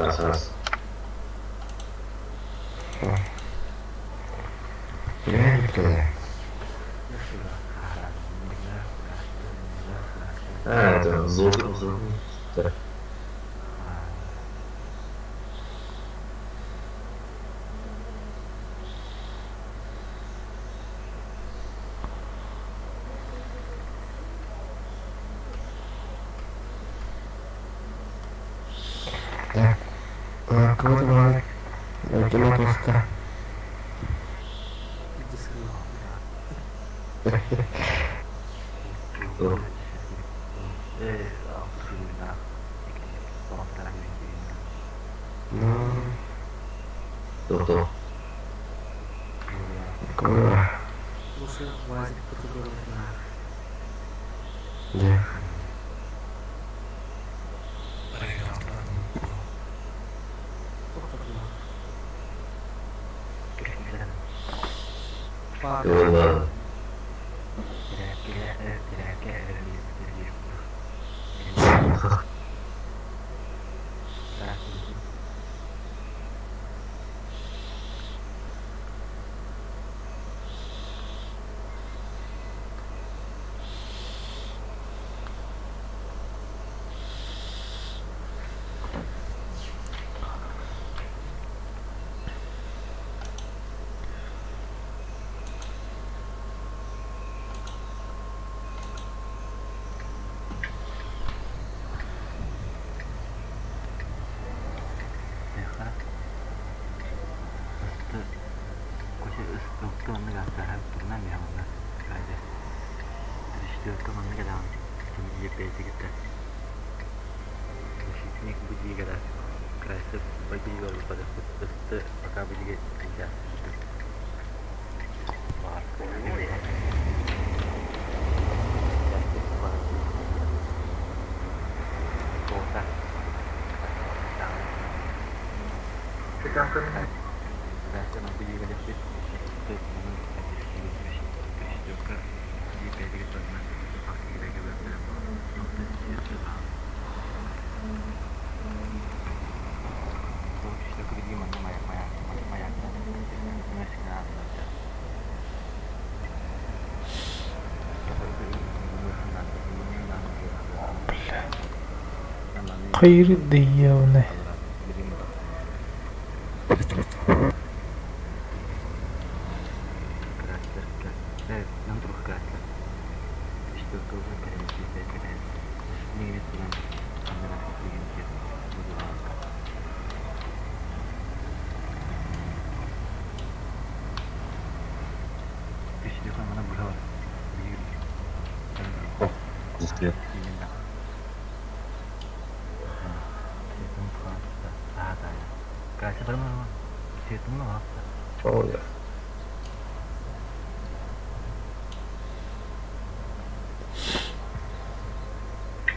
Раз. Я не туда. Это зор. Так. Так. Кого-то бывает. Это не просто. Иди сюда. Ну, Кто? кого? Лучше лазить по тебе. Где? Ладно. Бейсигите. Шитник будигера. Крайсер бодигер подостыты, пока будиге нельзя. Hayır diyor ne? Oh ya.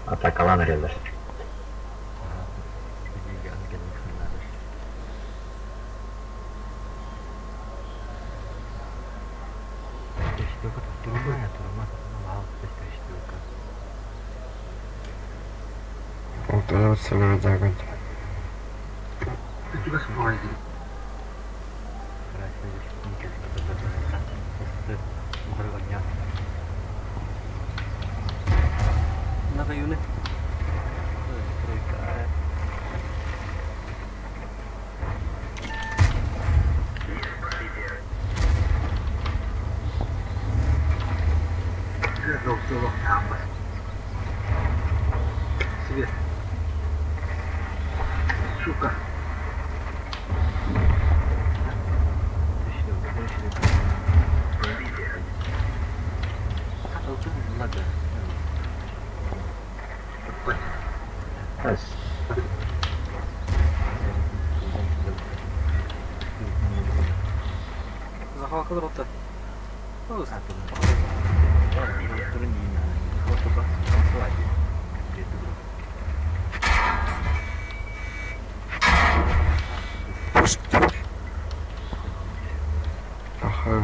Atakalan herhalde. Ortaya atsalar zaten. Nakayun eh. Nice. Захватка рота. Ага.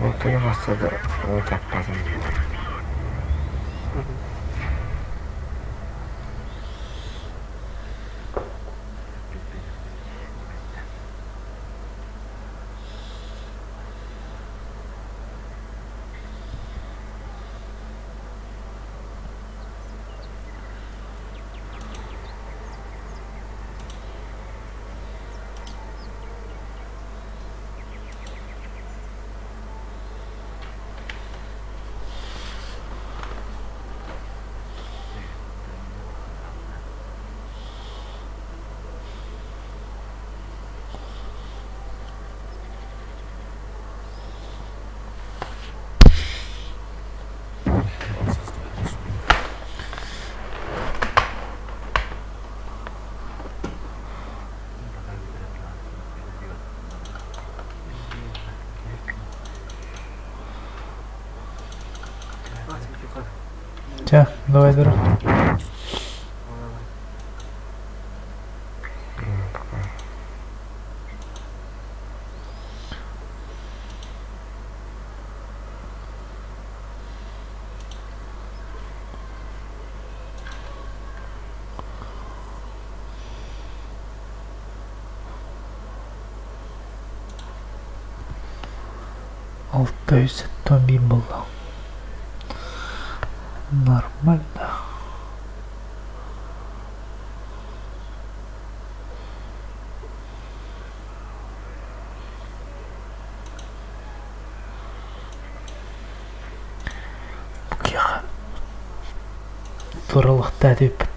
Ortaya bassa da onu tapmadım. Давай, давай. 601 болды. Нормально. Бұқиға туралықта деп бітті.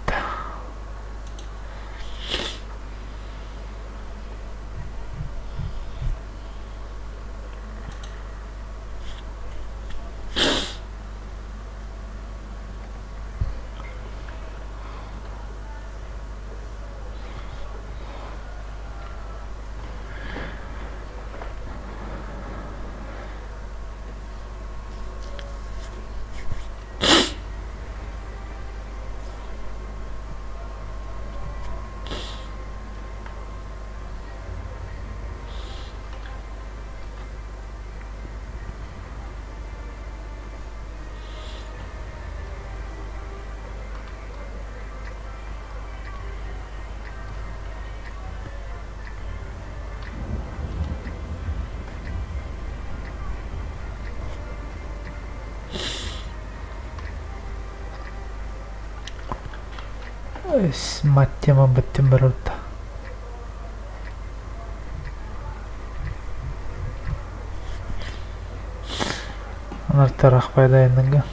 Матема біттім бір өтті. Анартар ақпайда ендіңгі.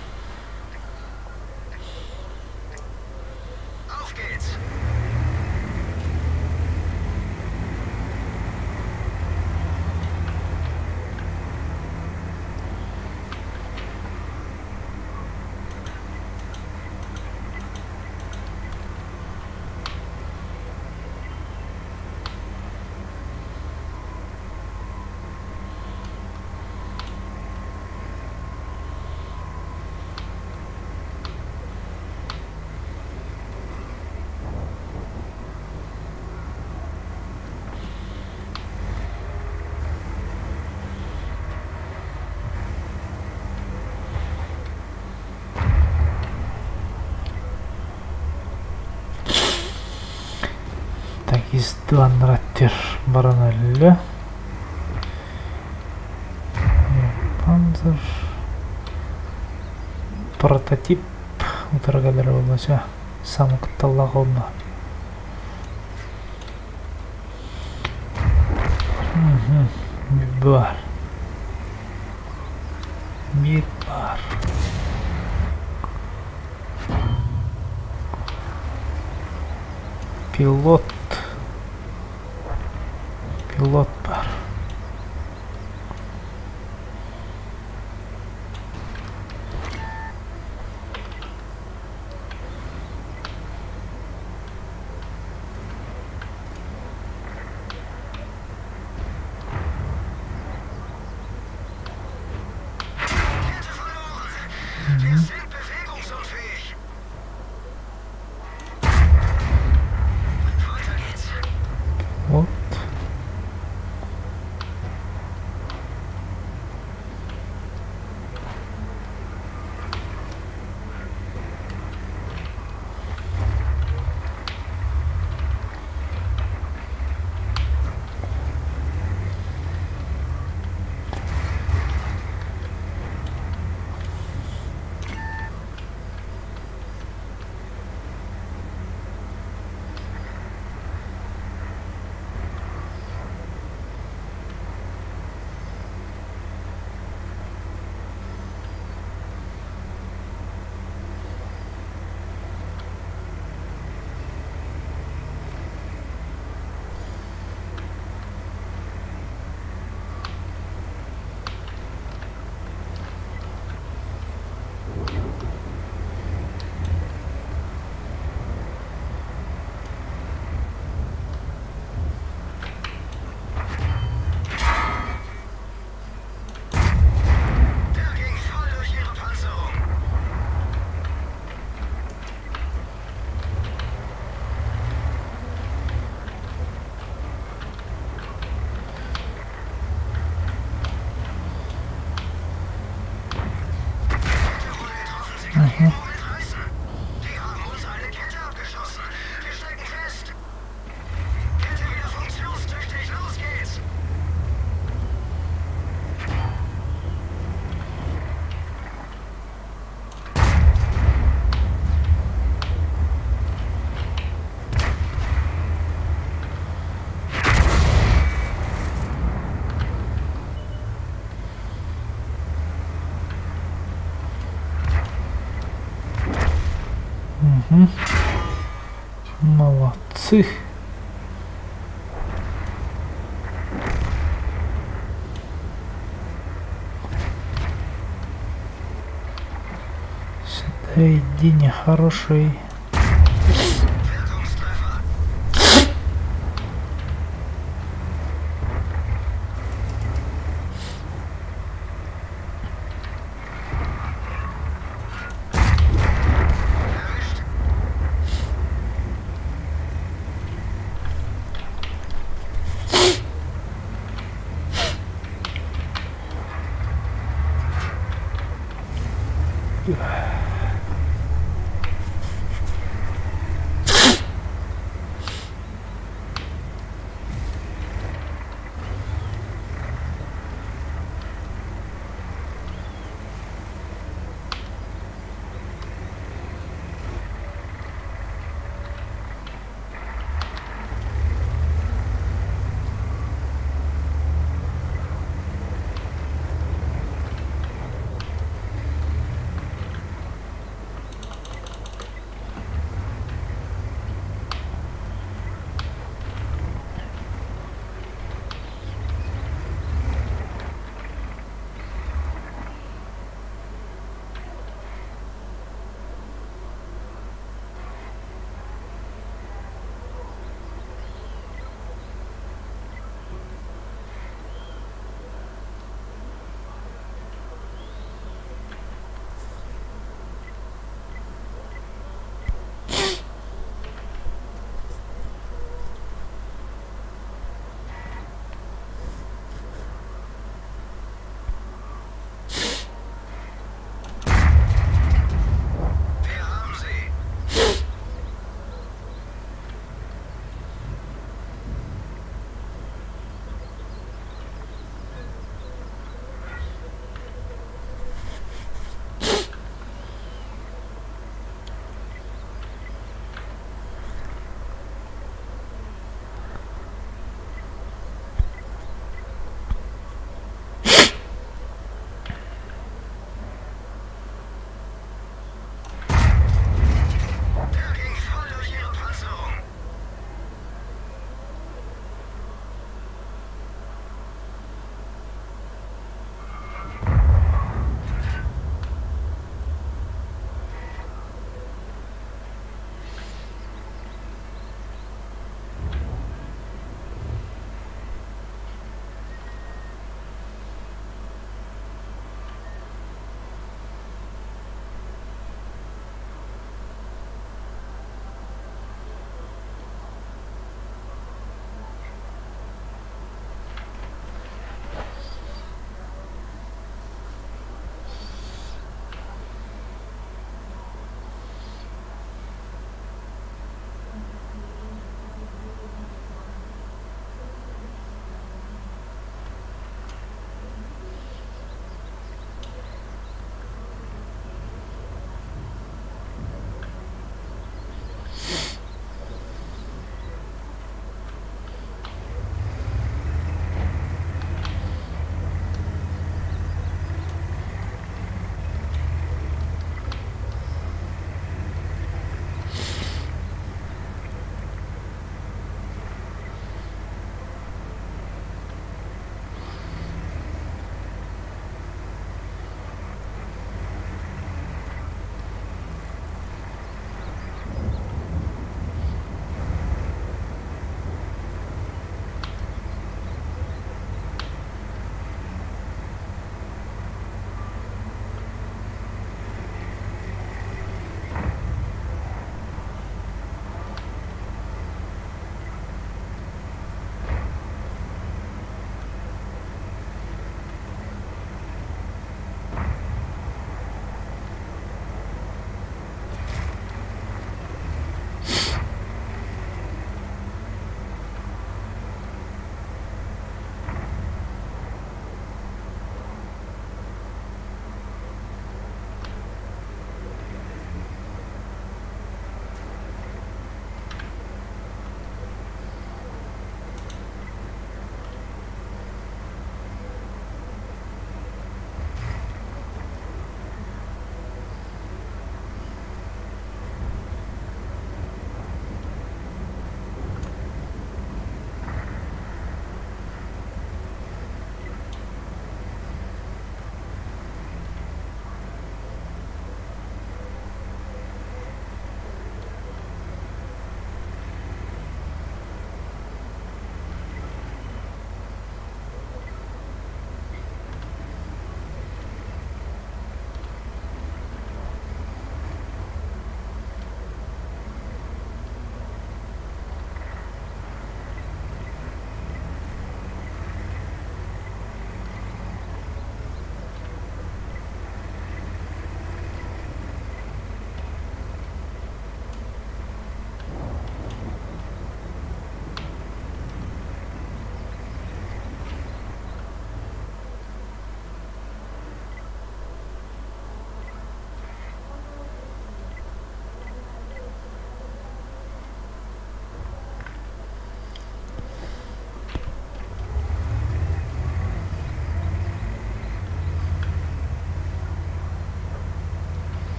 Издванраттер баранелле. Панзер. Прототип. Утыргалар болмаса самы кытталла колна. Бар. Мир бар. Пилот бар. Вот. Молодцы. Сюда иди, нехороший. Yeah.